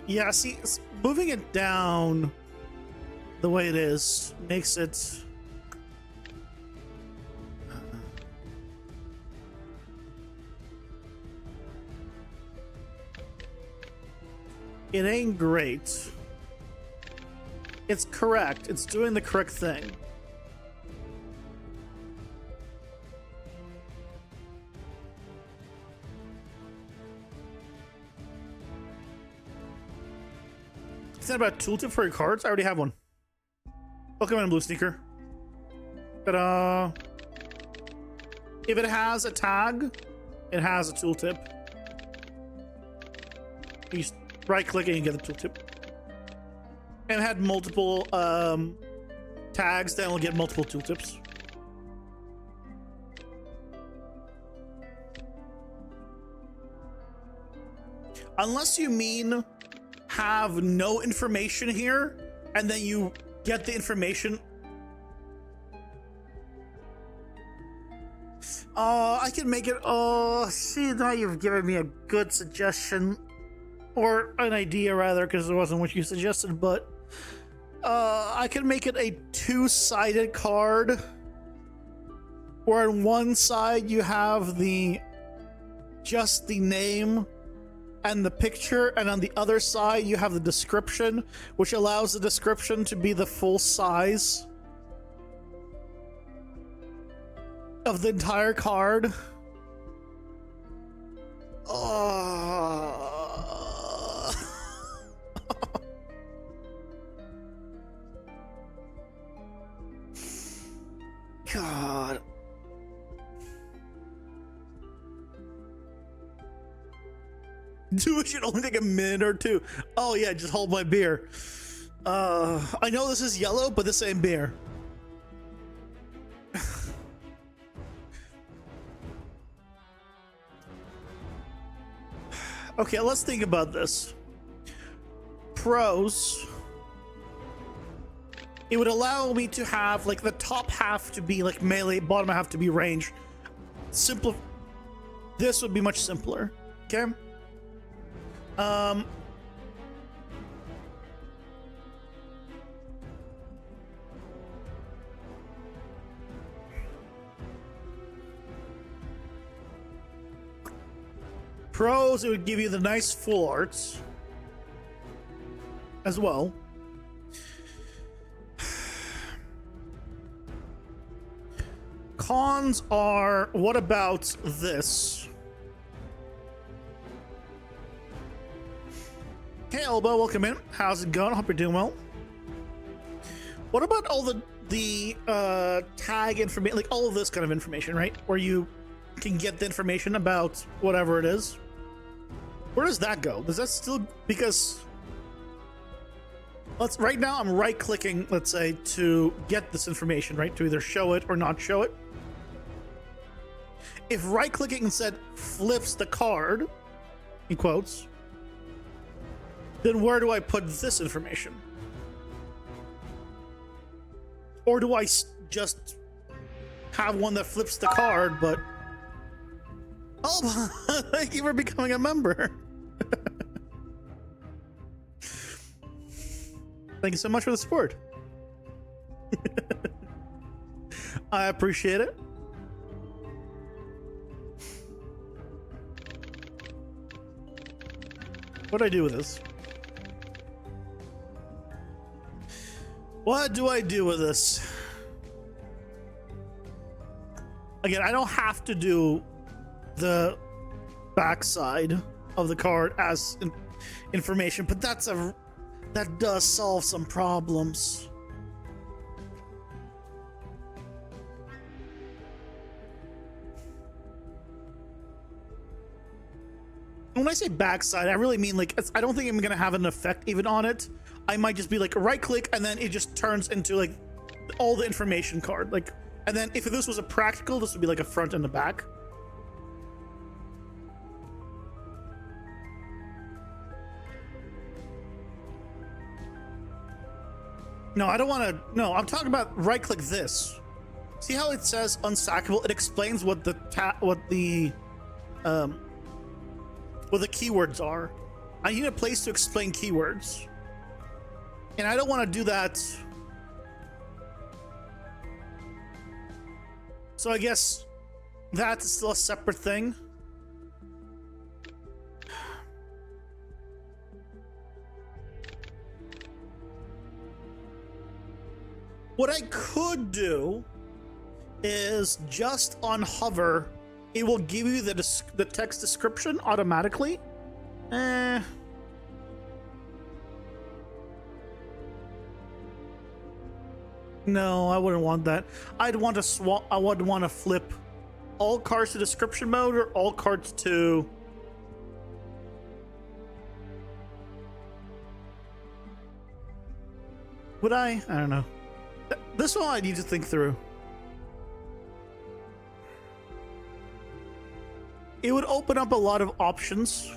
Yeah, see, moving it down the way it is makes it... It ain't great. It's correct. It's doing the correct thing. Is that about a tooltip for your cards? I already have one. Welcome in, Blue Sneaker. Ta-da! If it has a tag, it has a tooltip. You just right-click it and get the tooltip. And it had multiple tags, then we'll get multiple tooltips. Unless you mean have no information here, and then you get the information. I can make it. Oh, see, now you've given me a good suggestion, or an idea rather, because it wasn't what you suggested. But I can make it a 2-sided card, where on one side you have just the name and the picture, and on the other side you have the description, which allows the description to be the full size of the entire card. Oh. God. It should only take a minute or two. Oh yeah, just hold my beer. I know this is yellow, but this ain't beer. Okay, let's think about this. Pros. it would allow me to have like the top half to be like melee, bottom half to be range. Simple. This would be much simpler. Okay. Pros, it would give you the nice full arts as well. Cons are, what about this? Hey Elba, welcome in. How's it going? Hope you're doing well. What about all the tag information, like all of this kind of information, right? Where you can get the information about whatever it is. Where does that go? Does that still, because right now I'm right clicking, let's say, to get this information, right? To either show it or not show it. If right clicking instead flips the card, in quotes, then where do I put this information? Or do I just have one that flips the card, but... Oh, thank you for becoming a member. Thank you so much for the support. I appreciate it. What do I do with this? What do I do with this? Again, I don't have to do the backside of the card as information, but that does solve some problems. When I say backside, I really mean like, I don't think I'm gonna have an effect even on it. I might just be like right click and then it just turns into like all the information card. Like, and then if this was a practical, this would be like a front and a back. No, I don't want to. No, I'm talking about right click this. See how it says unsackable? It explains what the keywords are. I need a place to explain keywords. And I don't want to do that. So I guess that's still a separate thing. What I could do is just on hover, it will give you the text description automatically. No, I wouldn't want that. I'd want to swap. I would want to flip all cards to description mode or all cards to. Would I? I don't know. This one I need to think through. It would open up a lot of options.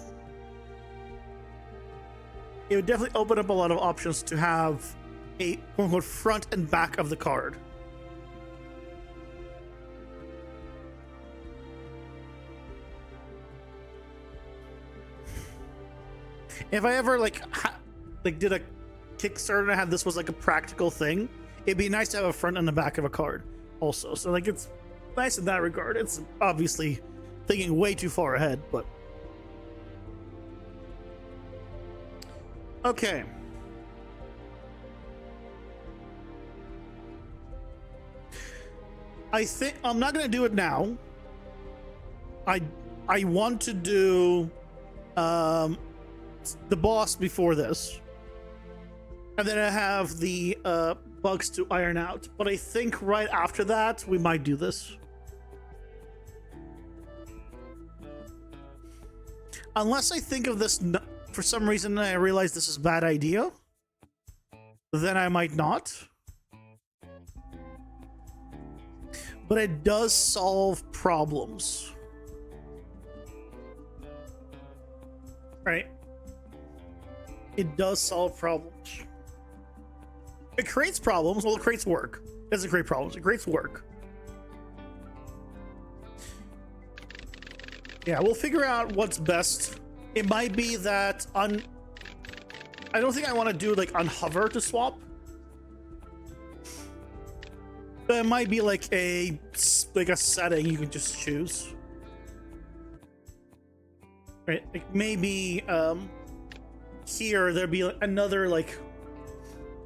It would definitely open up a lot of options to have a quote-unquote front and back of the card. If I ever did a Kickstarter and I had this was like a practical thing, it'd be nice to have a front and the back of a card also. So like it's nice in that regard. It's obviously thinking way too far ahead, but okay. I think I'm not gonna do it now. I want to do the boss before this, and then I have the bugs to iron out. But I think right after that we might do this, unless I think of this for some reason and I realize this is a bad idea. Then I might not. But it does solve problems. Right? It does solve problems. It creates problems. Well, it creates work. It doesn't create problems. It creates work. Yeah, we'll figure out what's best. It might be that I don't think I want to do like on hover to swap. But it might be like a setting you can just choose. Right? Like maybe here there'd be another like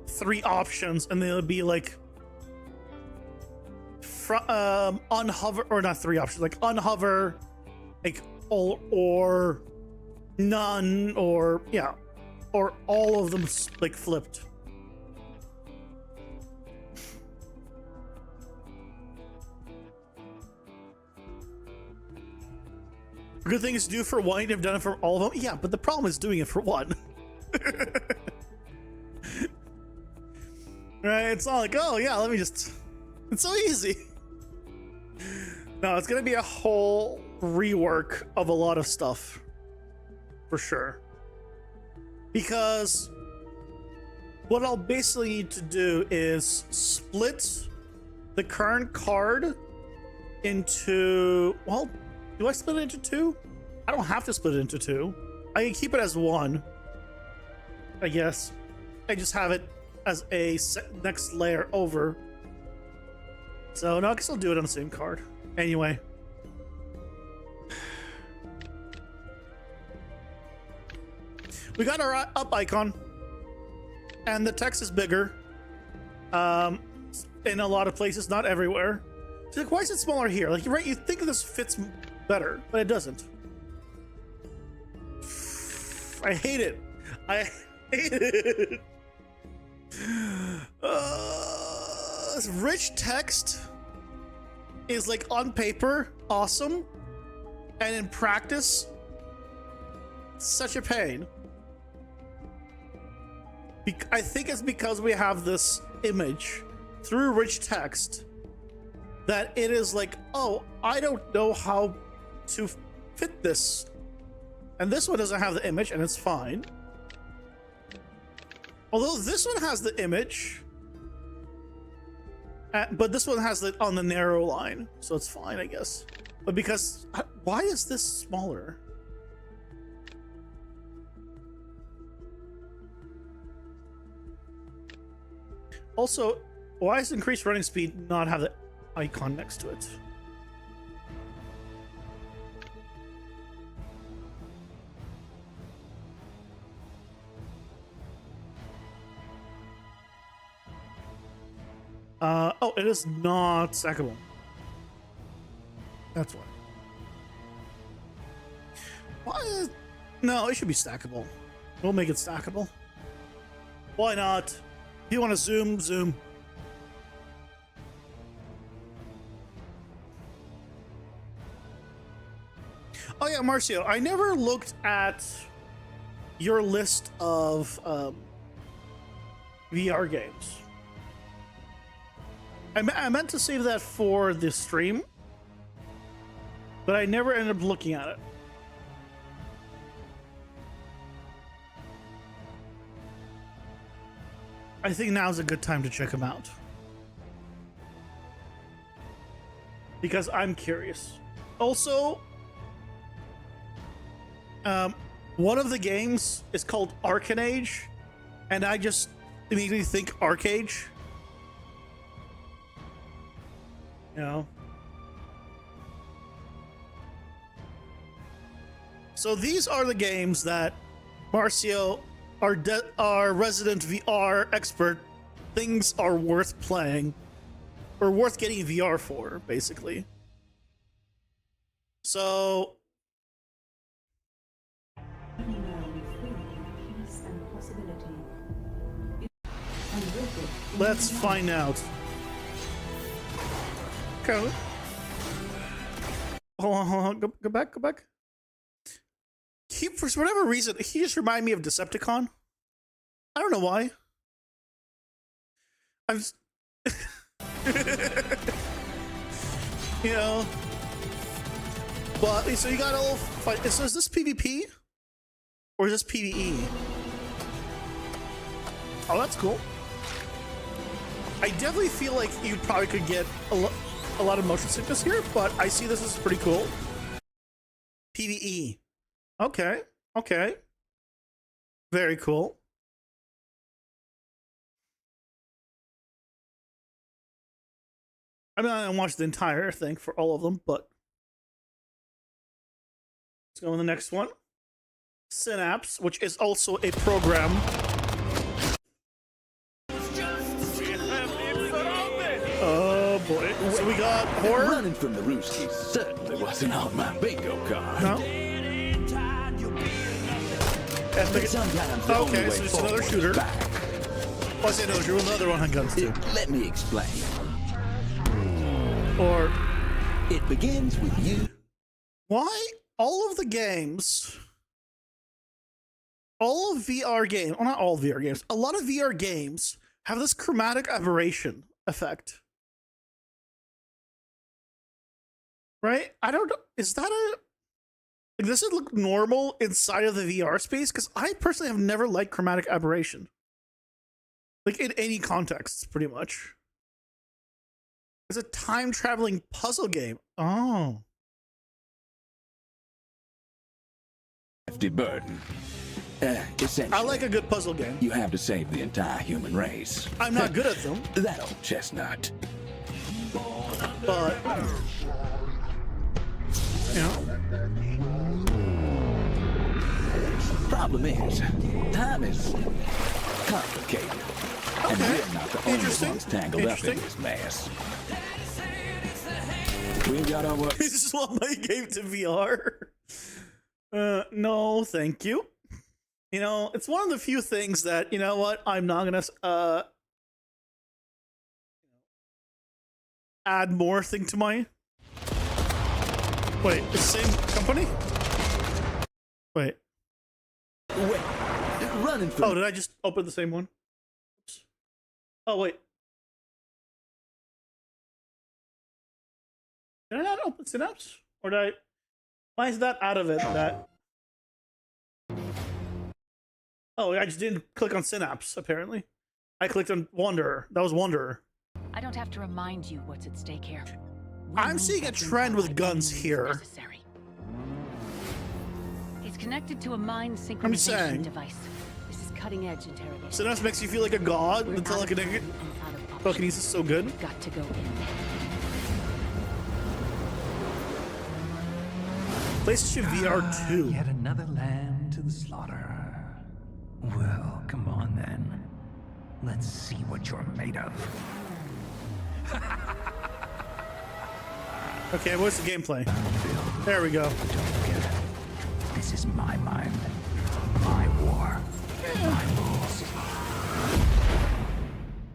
3 options, and there'll be like unhover, or not 3 options, like unhover, like all or none, or yeah, or all of them like flipped. Good things to do for one, you've done it for all of them. Yeah, but the problem is doing it for one. Right? It's not like, oh yeah, let me just. It's so easy. No, it's gonna be a whole rework of a lot of stuff, for sure. Because what I'll basically need to do is split the current card into, well, do I split it into 2? I don't have to split it into 2. I can keep it as 1, I guess. I just have it as a next layer over. So no, I can still do it on the same card. Anyway. We got our up icon. And the text is bigger. In a lot of places, not everywhere. So like, why is it smaller here? Like, right, you think this fits better, but it doesn't. I hate it. I hate it. Rich text is like on paper awesome, and in practice such a pain. I think it's because we have this image through rich text that it is like, oh, I don't know how to fit this, and this one doesn't have the image, and it's fine. Although this one has the image, but this one has it on the narrow line, so it's fine, I guess. But because, why is this smaller? Also, why does increased running speed not have the icon next to it? Oh, it is not stackable. That's why. Why? No, it should be stackable. We'll make it stackable. Why not? If you want to zoom, zoom. Oh yeah, Marcio, I never looked at your list of VR games. I meant to save that for the stream, but I never ended up looking at it. I think now's a good time to check them out, because I'm curious. Also, one of the games is called Arcanage, and I just immediately think Arcage. You know? So these are the games that Marcio, our resident VR expert, thinks are worth playing, or worth getting VR for, basically. So let's find out. Okay. Hold on. Go back. For whatever reason, he just reminded me of Decepticon. I don't know why. I'm just you know. But so you got a little fight. So is this PvP? Or is this PvE? Oh, that's cool. I definitely feel like you probably could get a lot of motion sickness here, but I see this as pretty cool. PvE. Okay. Okay. Very cool. I mean, I didn't watch the entire thing for all of them, but let's go on the next one. Synapse, which is also a program. Oh boy. So we got horror. Running from the Rooskies certainly wasn't on my bingo card. No. But sometimes the only Okay, way so it's forward another is shooter. back. Oh, I say another shooter. Another one on guns too. Let me explain. Or It begins with you. why all of the games, all of VR games, well, not all VR games, a lot of VR games have this chromatic aberration effect. Right? I don't know. Is that a... Like, does it look normal inside of the VR space? Because I personally have never liked chromatic aberration. Like, in any context, pretty much. It's a time-traveling puzzle game. Oh. Hefty burden. Essentially, I like a good puzzle game. you have to save the entire human race. I'm not good at them, That old chestnut. but... You know. Problem is, time is complicated. And Okay. we're not the only Interesting. ones tangled up in Interesting. this mess. We've got our work. You just want my game to VR? No, thank you. You know, it's one of the few things that, you know what, I'm not gonna add more thing to my... Wait, the same company? Wait. Wait, running from Oh, did I just open the same one? Oops. Oh, wait. Did I not open Synapse? Or did I... Why is that out of it? That... Oh, I just didn't click on Synapse, apparently. I clicked on Wanderer. That was Wanderer. I don't have to remind you what's at stake here. I'm seeing a trend with guns here. Necessary. It's connected to a mind saying. synchronization device. This is cutting edge interrogation. Synapse makes you feel like a god. We're The out of time telekinetic... and out of options. Telekinesis is so good. We've got to go in. PlayStation VR 2. Yet another lamb to the slaughter. Well, come on then. Let's see what you're made of. Okay, what's the gameplay? There we go. Don't forget it. This is my mind. My war. My rules.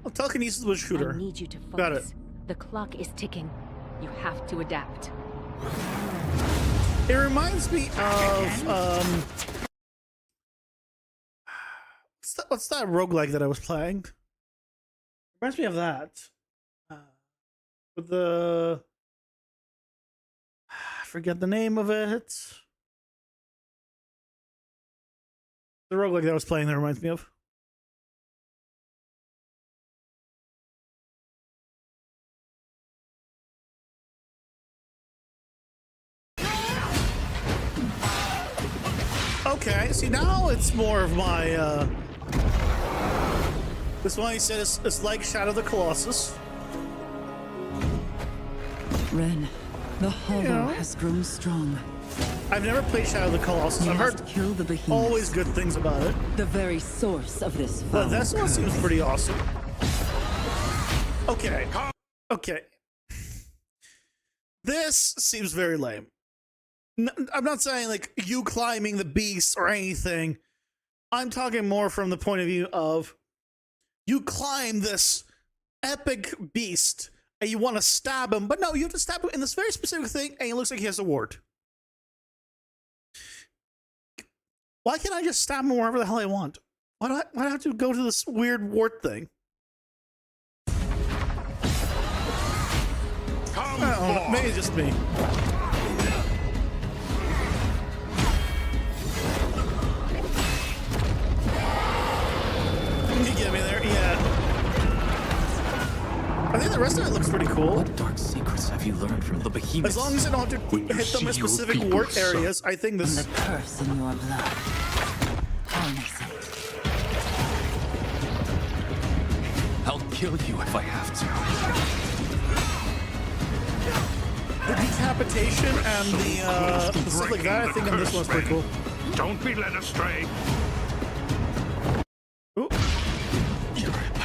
Oh, telekinesis was shooter. I need you to focus. Got it. The clock is ticking. You have to adapt. It reminds me of what's that roguelike that I was playing? Reminds me of that. With the I forget the name of it. The roguelike that I was playing that reminds me of. Okay, see now it's more of my this one he said it's like Shadow of the Colossus. Ren, the hollow Yeah. has grown strong. I've never played Shadow of the Colossus. You I've heard must kill the behemoth, always good things about it. the very source of this But foul this one curse. seems pretty awesome. Okay. Okay. This seems very lame. I'm not saying like you climbing the beast or anything. I'm talking more from the point of view of you climb this epic beast and you want to stab him, but no, you have to stab him in this very specific thing and it looks like he has a ward. Why can't I just stab him wherever the hell I want? Why do I have to go to this weird wart thing? I don't know, maybe it's just me. Can you get me there? Yeah. I think the rest of it looks pretty cool. What dark secrets have you learned from the behemoths? As long as I don't have to When you hit them in see your specific people wart suffer. areas, I think this. The curse in your blood. Harness it. I'll kill you if I have to. The decapitation and the stuff like that, I think in this one's pretty cool. Don't be led astray. Ooh.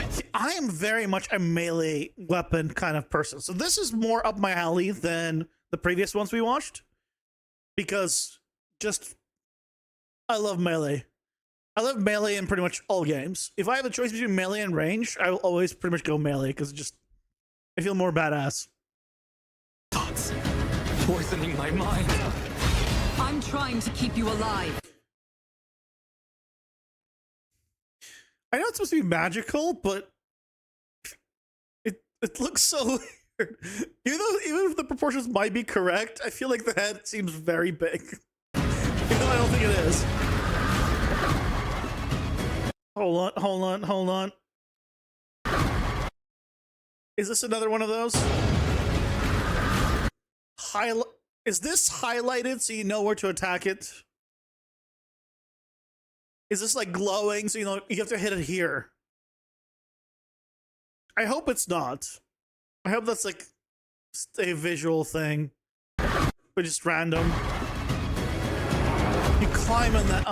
See, I am very much a melee weapon kind of person, so this is more up my alley than the previous ones we watched, because just I love melee. I love melee in pretty much all games. If I have a choice between melee and range, I will always pretty much go melee because just I feel more badass. Thoughts poisoning my mind. I'm trying to keep you alive. I know it's supposed to be magical, but it looks so weird. Even if the proportions might be correct, I feel like the head seems very big. Even though I don't think it is. Hold on. Is this another one of those? Is this highlighted so you know where to attack it? Is this like glowing so you know you have to hit it here? I hope it's not. I hope that's like a visual thing, but just random. You climb on that.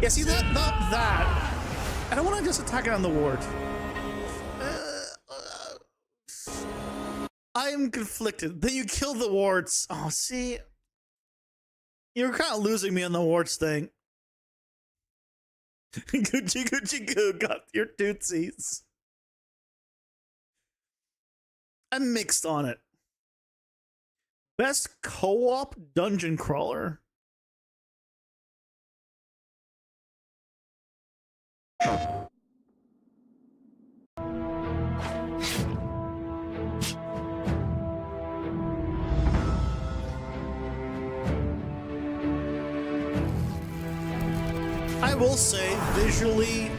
Yeah, see that? Not that. I don't want to just attack it on the ward. I am conflicted. Then you kill the wards. Oh, see, you're kind of losing me on the wards thing. Gucci goo got your tootsies. I'm mixed on it. Best co-op dungeon crawler. I will say, visually,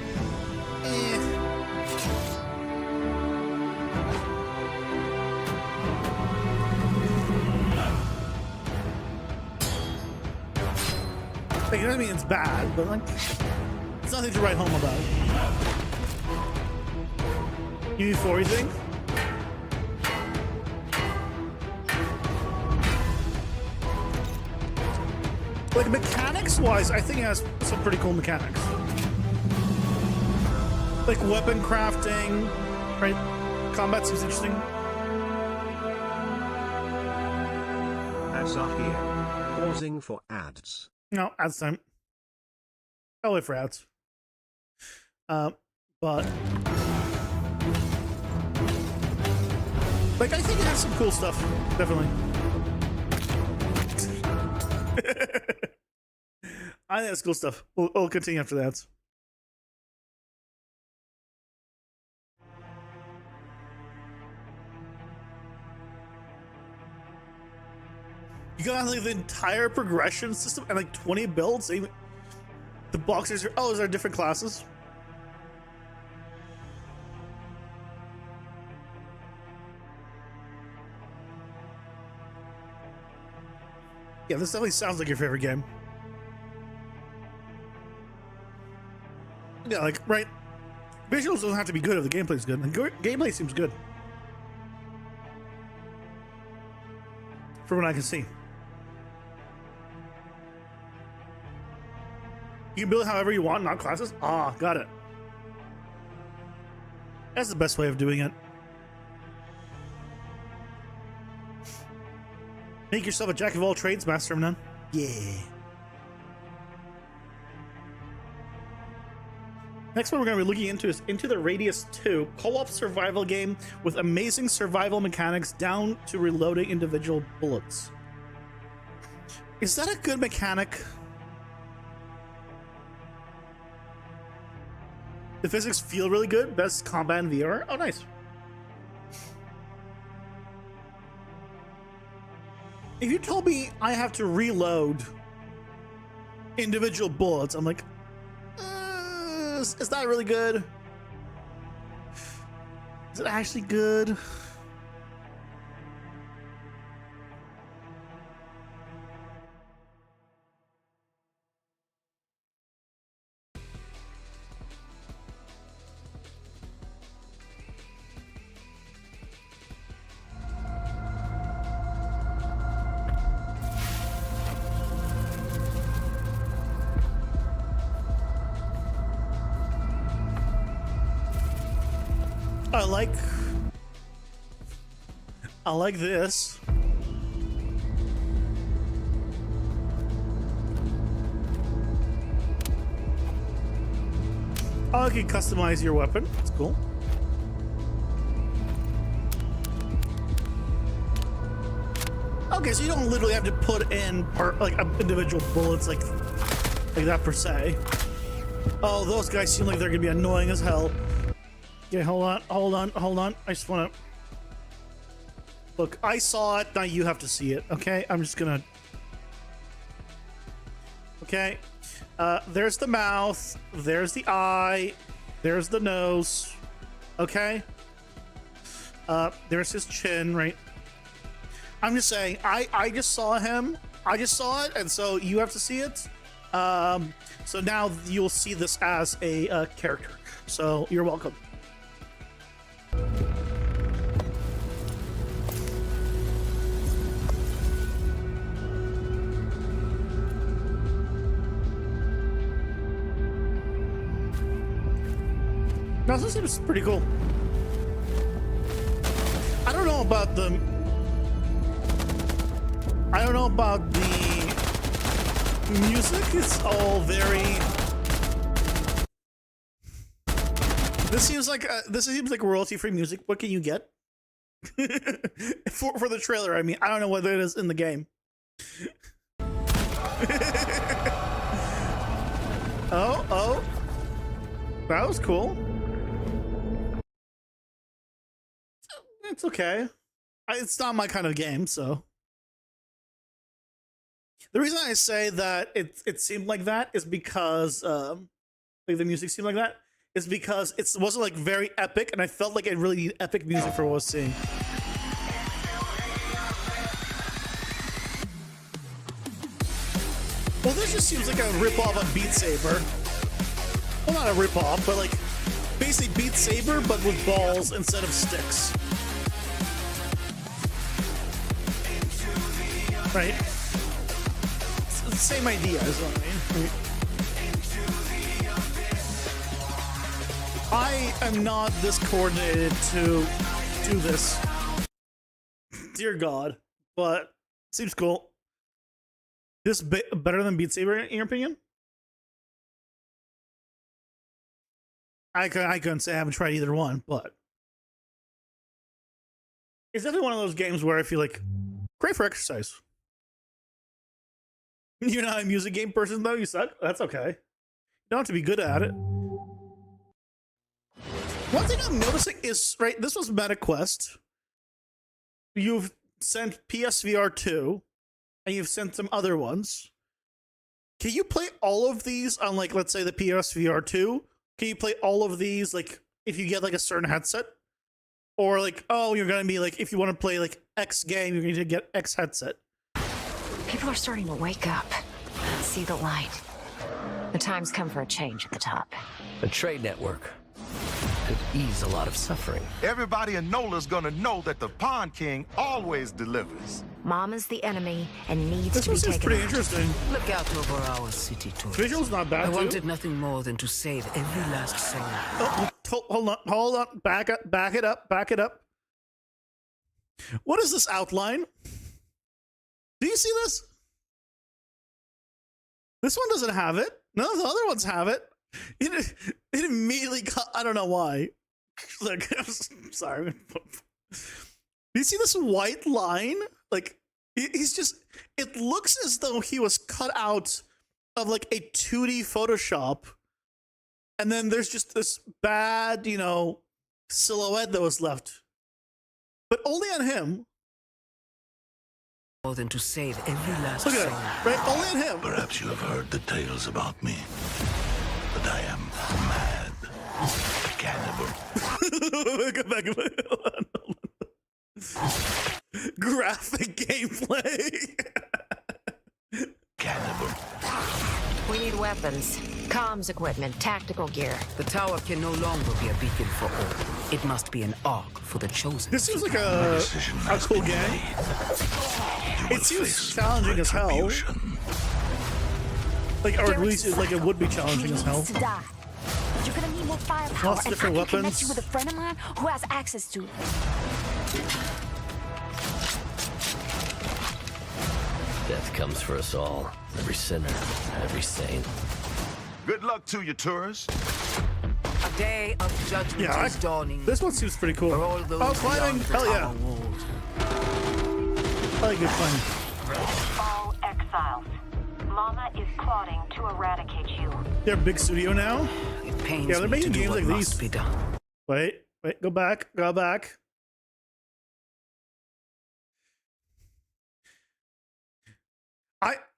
like, you know what I mean? It's bad, but like, it's nothing to write home about. UE4, you think? Like, mechanics-wise, I think it has some pretty cool mechanics. Like weapon crafting, right? Combat seems interesting. Ads are here. Pausing for ads. No, ads time. I'll wait for ads. But like, I think it has some cool stuff, definitely. I think that's cool stuff. We'll continue after that. You got like the entire progression system and like 20 builds. Even the boxers are is there different classes? Yeah, this definitely sounds like your favorite game. Yeah, like, right. Visuals don't have to be good if the gameplay's good. And gameplay seems good. From what I can see. You can build it however you want, not classes? Ah, got it. That's the best way of doing it. Make yourself a jack of all trades, master of none. Yeah. Next one we're going to be looking into is Into the Radius 2, co-op survival game with amazing survival mechanics down to reloading individual bullets. Is that a good mechanic? The physics feel really good. Best combat in VR. Oh, nice. If you told me I have to reload individual bullets, I'm like, is that really good? Is it actually good? I like this. Oh, you can customize your weapon. That's cool. Okay, so you don't literally have to put in individual bullets like that per se. Oh, those guys seem like they're gonna be annoying as hell. Okay, hold on. I just wanna look. I saw it. Now you have to see it. Okay, I'm just gonna. Okay, there's the mouth. There's the eye. There's the nose. Okay. There's his chin, right? I'm just saying. I just saw him. I just saw it, and so you have to see it. So now you'll see this as a character. So you're welcome. No, this seems pretty cool. I don't know about the music. It's all very. This seems like royalty-free music. What can you get for the trailer? I mean, I don't know whether it is in the game. Oh, that was cool. It's okay. It's not my kind of game, so. The reason I say that it seemed like that is because like the music seemed like that is because it wasn't like very epic, and I felt like I really need epic music for what I was seeing. Well, this just seems like a ripoff of Beat Saber. Well, not a ripoff, but like basically Beat Saber, but with balls instead of sticks. Right? It's the same idea, is what I mean. I am not this coordinated to do this. Dear God. But seems cool. This better than Beat Saber in your opinion? I couldn't say I haven't tried either one, but it's definitely one of those games where I feel like great for exercise. You're not a music game person though, you suck. That's okay. You don't have to be good at it. One thing I'm noticing is, right, this was MetaQuest. You've sent PSVR 2, and you've sent some other ones. Can you play all of these on, like, let's say the PSVR 2? Can you play all of these, like, if you get, like, a certain headset? Or, like, oh, you're gonna be, like, if you want to play, like, X game, you're going to get X headset. People are starting to wake up. See the light. The time's come for a change at the top. A trade network could ease a lot of suffering. Everybody in NOLA's gonna know that the Pond King always delivers. Mama's the enemy and needs This to one be seems taken pretty out. interesting. Look out over our city, too. Visual's not bad, I too. wanted nothing more than to save every last soul. Oh, hold on. Back it up. What is this outline? Do you see this? This one doesn't have it. None of the other ones have it. It immediately I don't know why. Look, I'm sorry. Do you see this white line? Like, he's just, it looks as though he was cut out of like a 2D Photoshop. And then there's just this bad, silhouette that was left. But only on him. More than to save every last Look at soul. it, right? Only on him. Perhaps you have heard the tales about me, but I am mad, a cannibal. Go back. Graphic gameplay. Cannibal. We need weapons, comms equipment, tactical gear. The tower can no longer be a beacon for all. It must be an ark for the chosen. This seems like a cool game. It seems challenging as hell. Like, or at least like it would be challenging as hell. You're gonna need more firepower. Lots of different and I can weapons. connect you with a friend of mine who has access to it. Death comes for us all. Every sinner, every saint. Good luck to you, tourists. A day of judgment is dawning. This one seems pretty cool. All those Oh, climbing! Hell yeah! I like good climbing. All exiles. Mama is plotting to eradicate you. They're a big studio now. It pains Yeah, they're me making to do games what like must these. be done. Wait, go back.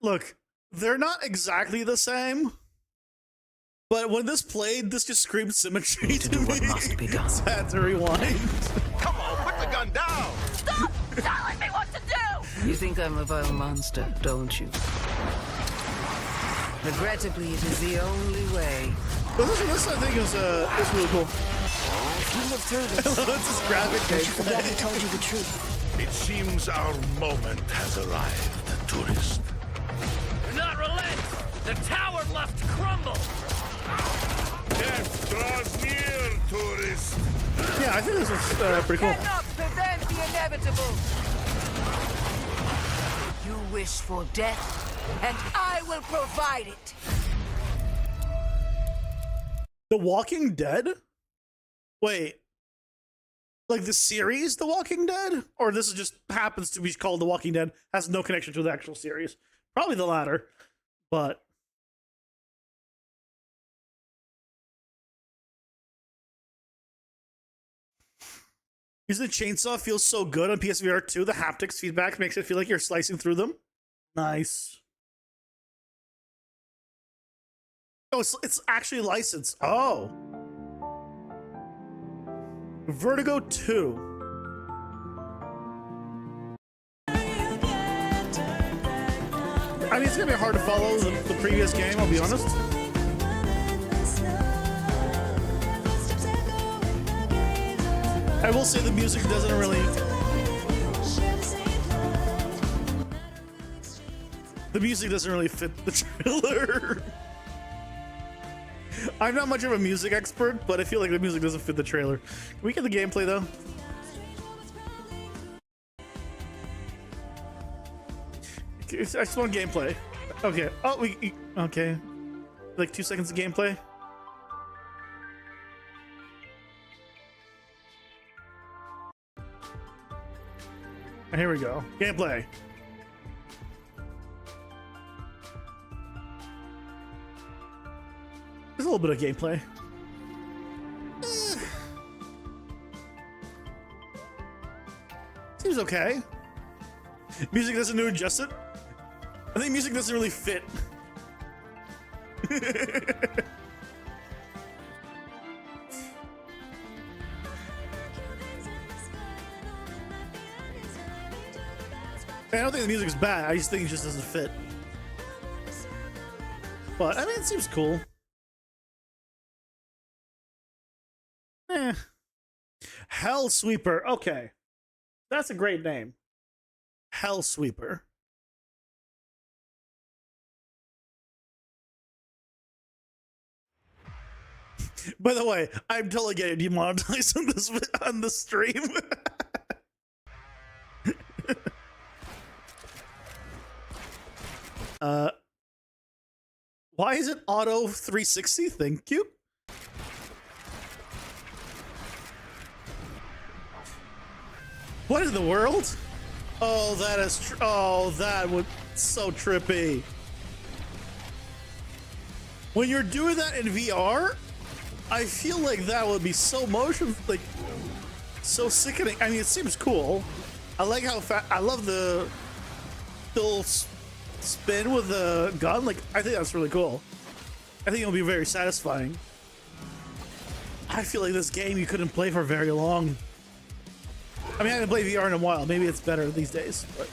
Look, they're not exactly the same, but when this played, this just screamed symmetry to me. What must be done. So I had to rewind. Come on, put the gun down. Stop telling me what to do! You think I'm a vile monster, don't you? Regrettably, it is the only way. But this I think is really cool. You lived through this. It's just graphic Don't you forget gameplay. who told you the truth. It seems our moment has arrived, tourist. Do not relent! The tower must crumble! Death draws near, tourist. Yeah, I think this is pretty cool. Cannot prevent the inevitable. You wish for death, and I will provide it. The Walking Dead? Wait. Like the series The Walking Dead? Or this is just happens to be called The Walking Dead, has no connection to the actual series. Probably the latter, but using the chainsaw feels so good on PSVR 2. The haptics feedback makes it feel like you're slicing through them. Nice. Oh, it's actually licensed. Oh. Vertigo 2. I mean, it's gonna be hard to follow the previous game, I'll be honest. I will say the music doesn't really... The music doesn't really fit the trailer. I'm not much of a music expert, but I feel like the music doesn't fit the trailer. Can we get the gameplay, though? I just want gameplay. Okay. Oh, okay. Like 2 seconds of gameplay. Here we go. Gameplay. There's a little bit of gameplay. Seems okay. Music doesn't do adjust it. I think music doesn't really fit. I don't think the music's bad. I just think it just doesn't fit. But I mean, it seems cool. Hell Sweeper. Okay, that's a great name. Hell Sweeper. By the way, I'm totally getting demonetized on this stream. Why is it auto 360? Thank you. What in the world? Oh, that is oh, that would so trippy. When you're doing that in VR, I feel like that would be so motion, like, so sickening. I mean, it seems cool. I like how I love the little spin with the gun. Like, I think that's really cool. I think it'll be very satisfying. I feel like this game you couldn't play for very long. I mean, I haven't played VR in a while. Maybe it's better these days, but.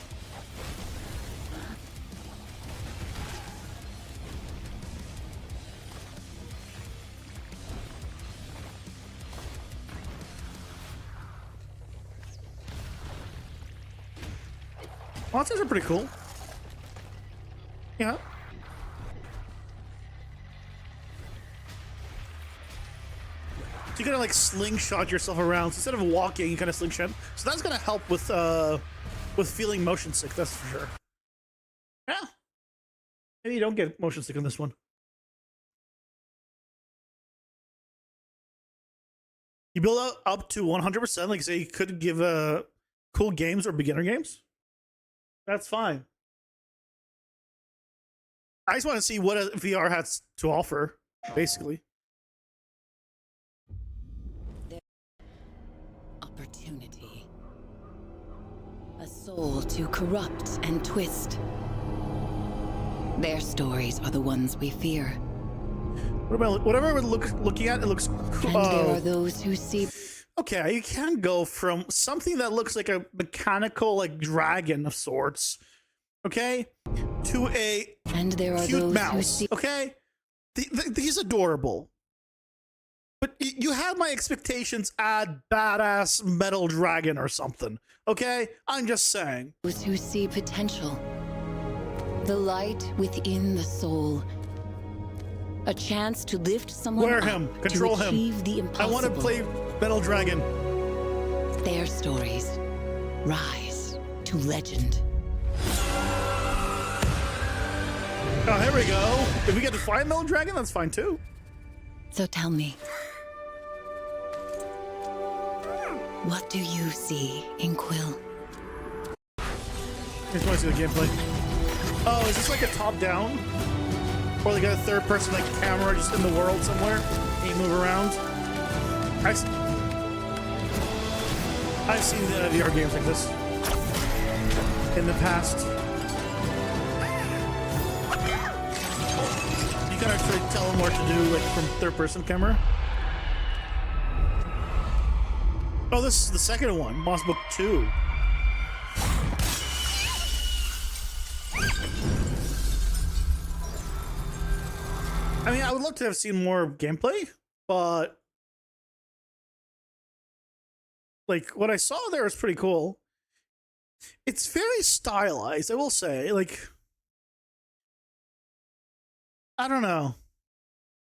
Monsters are pretty cool. Yeah. So you gotta like slingshot yourself around. So instead of walking, you kind of slingshot. So that's gonna help with feeling motion sick. That's for sure. Yeah. Maybe you don't get motion sick on this one. You build up to 100%. Like say you could give cool games or beginner games. That's fine. I just want to see what VR has to offer, basically. Opportunity. A soul to corrupt and twist. Their stories are the ones we fear. What about whatever we're looking at? It looks cool. And there are those who see. Okay, you can go from something that looks like a mechanical, like dragon of sorts, okay, to a cute mouse. Okay, he's adorable, but you have my expectations at badass metal dragon or something. Okay, I'm just saying. Those who see potential, the light within the soul. A chance to lift someone Wear up, him, control to him. achieve the impossible. I want to play Metal Dragon. Their stories rise to legend. Oh, here we go. If we get to find Metal Dragon, that's fine too. So tell me, what do you see in Quill? I just want to see the gameplay. Oh, is this like a top-down? Or like a third-person like camera just in the world somewhere and you move around? I've seen VR games like this in the past. You can actually tell them what to do like from third-person camera. Oh, this is the second one, Moss Book 2. I mean, I would love to have seen more gameplay, but like what I saw there was pretty cool. It's very stylized, I will say. Like, I don't know.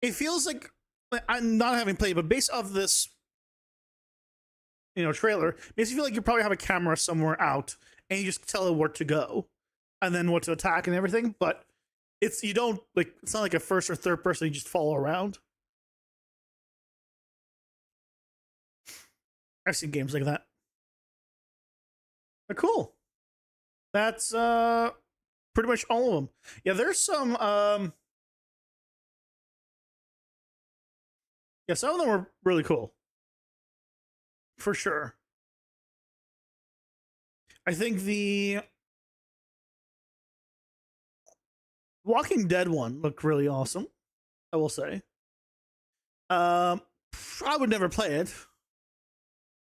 It feels like I'm not having played, but based off this, trailer, makes you feel like you probably have a camera somewhere out and you just tell it where to go and then what to attack and everything, but it's not like a first or third person you just follow around. I've seen games like that. But cool. That's pretty much all of them. Yeah, there's some some of them were really cool. For sure. I think the Walking Dead one looked really awesome, I will say. I would never play it.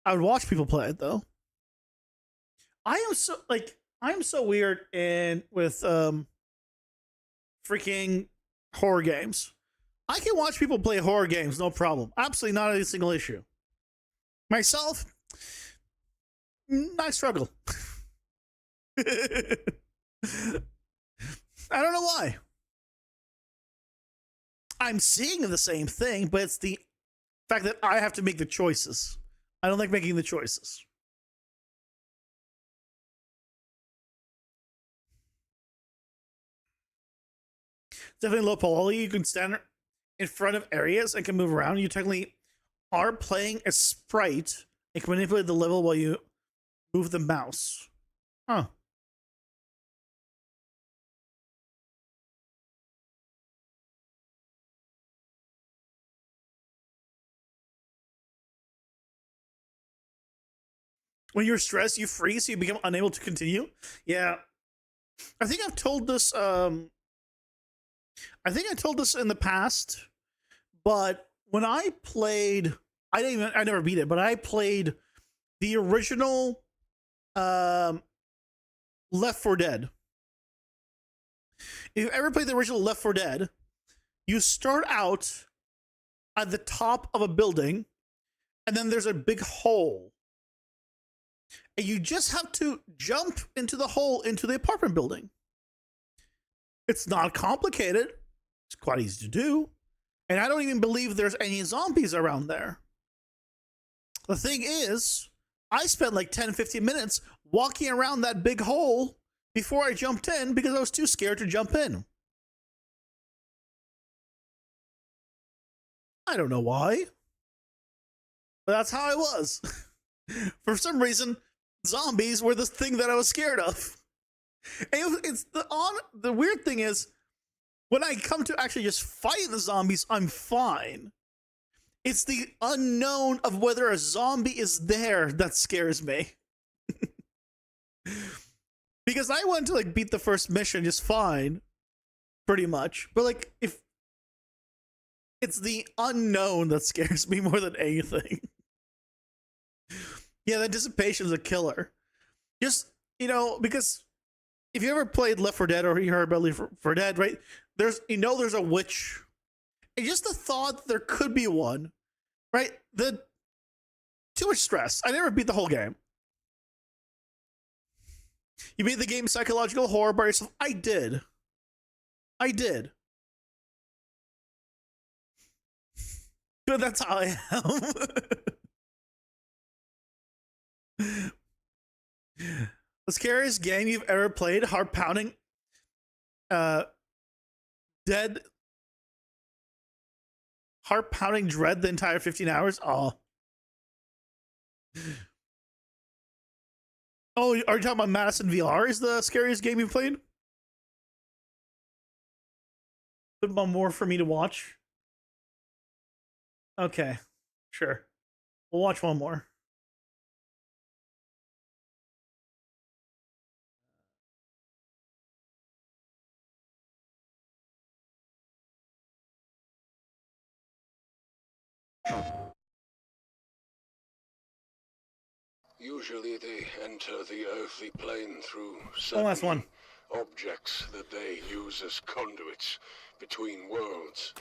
I would watch people play it though. I am so weird with freaking horror games. I can watch people play horror games, no problem. Absolutely not a single issue. Myself, I struggle. I don't know why. I'm seeing the same thing, but it's the fact that I have to make the choices. I don't like making the choices. Definitely low polarity. You can stand in front of areas and can move around. You technically are playing a sprite and can manipulate the level while you move the mouse. Huh. When you're stressed, you freeze, so you become unable to continue. Yeah. I think I've told this, I think I told this in the past, but when I played, I never beat it, but I played the original Left 4 Dead. If you ever played the original Left 4 Dead, you start out at the top of a building, and then there's a big hole. And you just have to jump into the hole into the apartment building. It's not complicated. It's quite easy to do. And I don't even believe there's any zombies around there. The thing is, I spent like 10-15 minutes walking around that big hole before I jumped in because I was too scared to jump in. I don't know why, but that's how I was. For some reason, zombies were the thing that I was scared of. And it's the weird thing is, when I come to actually just fight the zombies, I'm fine. It's the unknown of whether a zombie is there that scares me. Because I went to like beat the first mission just fine, pretty much. But like, if it's the unknown that scares me more than anything. Yeah, that dissipation's a killer. Just, because if you ever played Left 4 Dead or you heard about Left 4 Dead, right? There's a witch. And just the thought there could be one, right? Too much stress. I never beat the whole game. You made the game psychological horror by yourself. I did. But that's how I am. The scariest game you've ever played, heart pounding, heart pounding dread the entire 15 hours. Oh, are you talking about Madison VR? Is the scariest game you've played? A bit more for me to watch. Okay, sure. We'll watch one more. Usually they enter the earthly plane through last one. Objects that they use as conduits between worlds.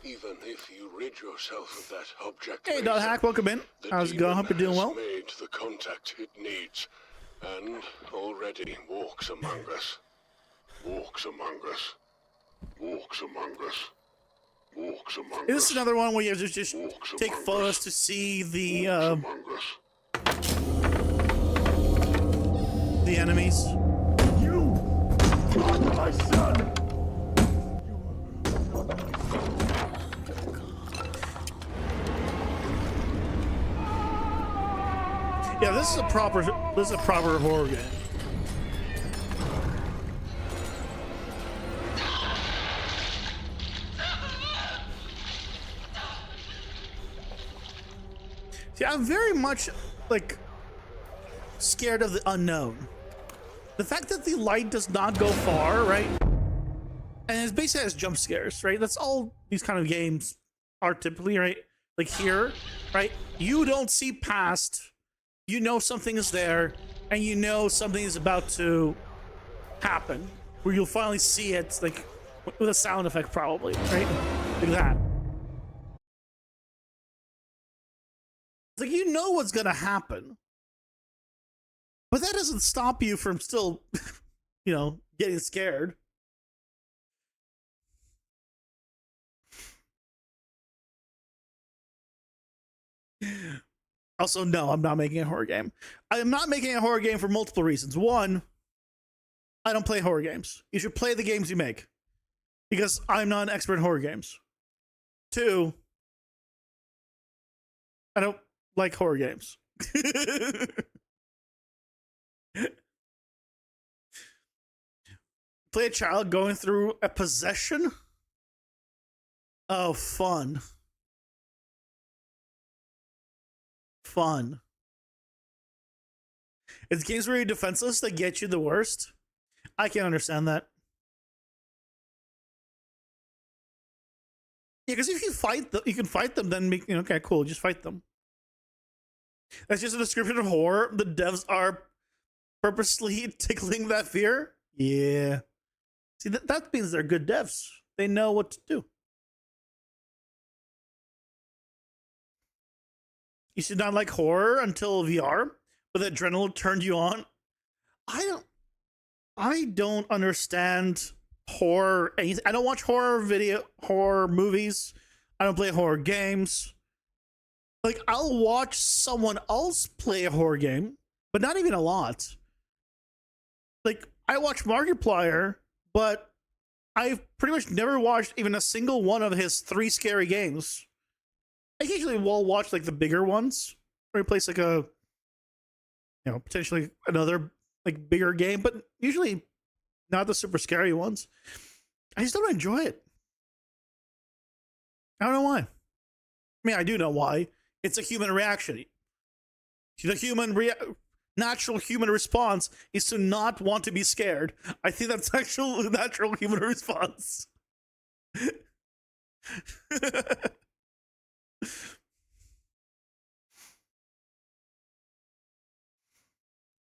Even if you rid yourself of that object, hey, Dot Hack, welcome in. How's it going? Hope you're doing well. Made the contact it needs, and already walks among us. Walks among us. Walks among us. Walks among us. Is this another one where you have to just take photos to see the enemies? You are my son. Yeah, this is a proper horror game. See, I'm very much like scared of the unknown. The fact that the light does not go far, right? And it basically has jump scares, right? That's all these kind of games are typically, right? Like here, right? You don't see past. You know something is there, and you know something is about to happen, where you'll finally see it, like with a sound effect, probably, right? Like that. It's like you know what's gonna happen, but that doesn't stop you from still, getting scared. Also, no, I'm not making a horror game. I am not making a horror game for multiple reasons. One, I don't play horror games. You should play the games you make, because I'm not an expert in horror games. Two, I don't like horror games. Play a child going through a possession? Oh, fun. Fun. It's games where you're defenseless that get you the worst. I can't understand that. Yeah, because if you fight them, you can fight them. Then okay, cool, just fight them. That's just a description of horror. The devs are purposely tickling that fear. Yeah. See, that means they're good devs. They know what to do. You should not like horror until VR, but the adrenaline turned you on. I don't understand horror. I don't watch horror movies. I don't play horror games. Like, I'll watch someone else play a horror game, but not even a lot. Like, I watch Markiplier, but I've pretty much never watched even a single one of his 3 scary games. I usually will watch like the bigger ones, where he plays like a, potentially another like bigger game, but usually not the super scary ones. I just don't enjoy it. I don't know why. I mean, I do know why. It's a human reaction. The natural human response is to not want to be scared. I think that's actual natural human response.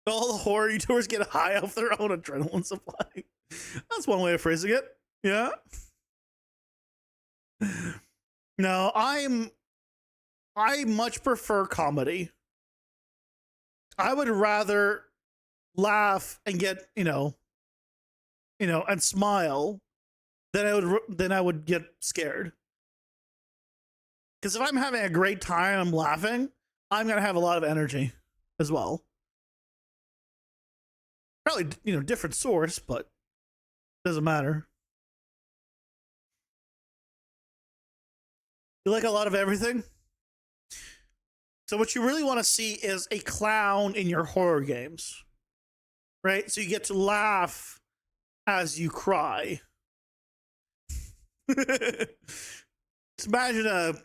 All the horror YouTubers get high off their own adrenaline supply. That's one way of phrasing it. Yeah. No, I much prefer comedy. I would rather laugh and get, and smile than I would get scared. Because if I'm having a great time, I'm laughing, I'm gonna have a lot of energy as well. Probably, different source, but doesn't matter. You like a lot of everything? So what you really want to see is a clown in your horror games, right? So you get to laugh as you cry. Just imagine a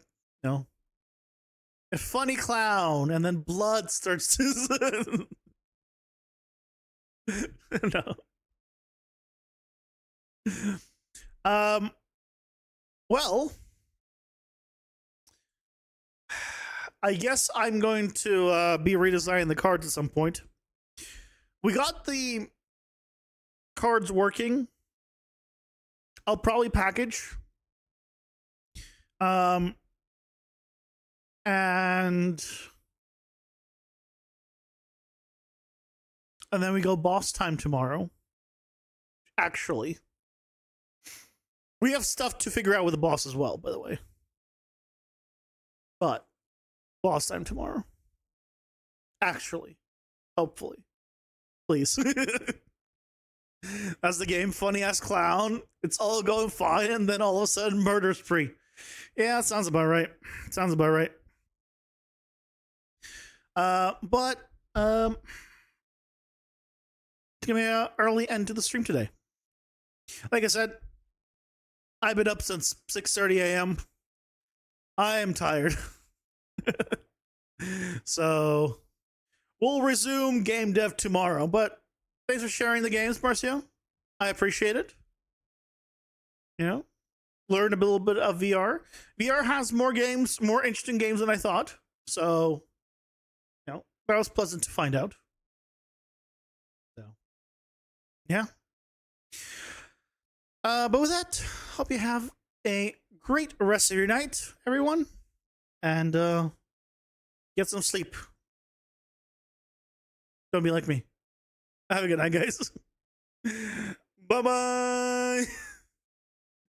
funny clown, and then blood starts to. No. Well, I guess I'm going to be redesigning the cards at some point. We got the cards working. I'll probably package. And then we go boss time tomorrow. Actually, we have stuff to figure out with the boss as well, by the way. But boss time tomorrow. Actually, hopefully, please. That's the game. Funny ass clown. It's all going fine, and then all of a sudden, murder spree. Yeah, that sounds about right. Sounds about right. But it's gonna be an early end to the stream today. Like I said, I've been up since 6:30 a.m. I am tired. So we'll resume game dev tomorrow. But thanks for sharing the games, Marcio. I appreciate it. Learn a little bit of VR. VR has more games, more interesting games than I thought. So, that was pleasant to find out. So, yeah. But with that, hope you have a great rest of your night, everyone. And get some sleep. Don't be like me. Have a good night, guys. Bye-bye.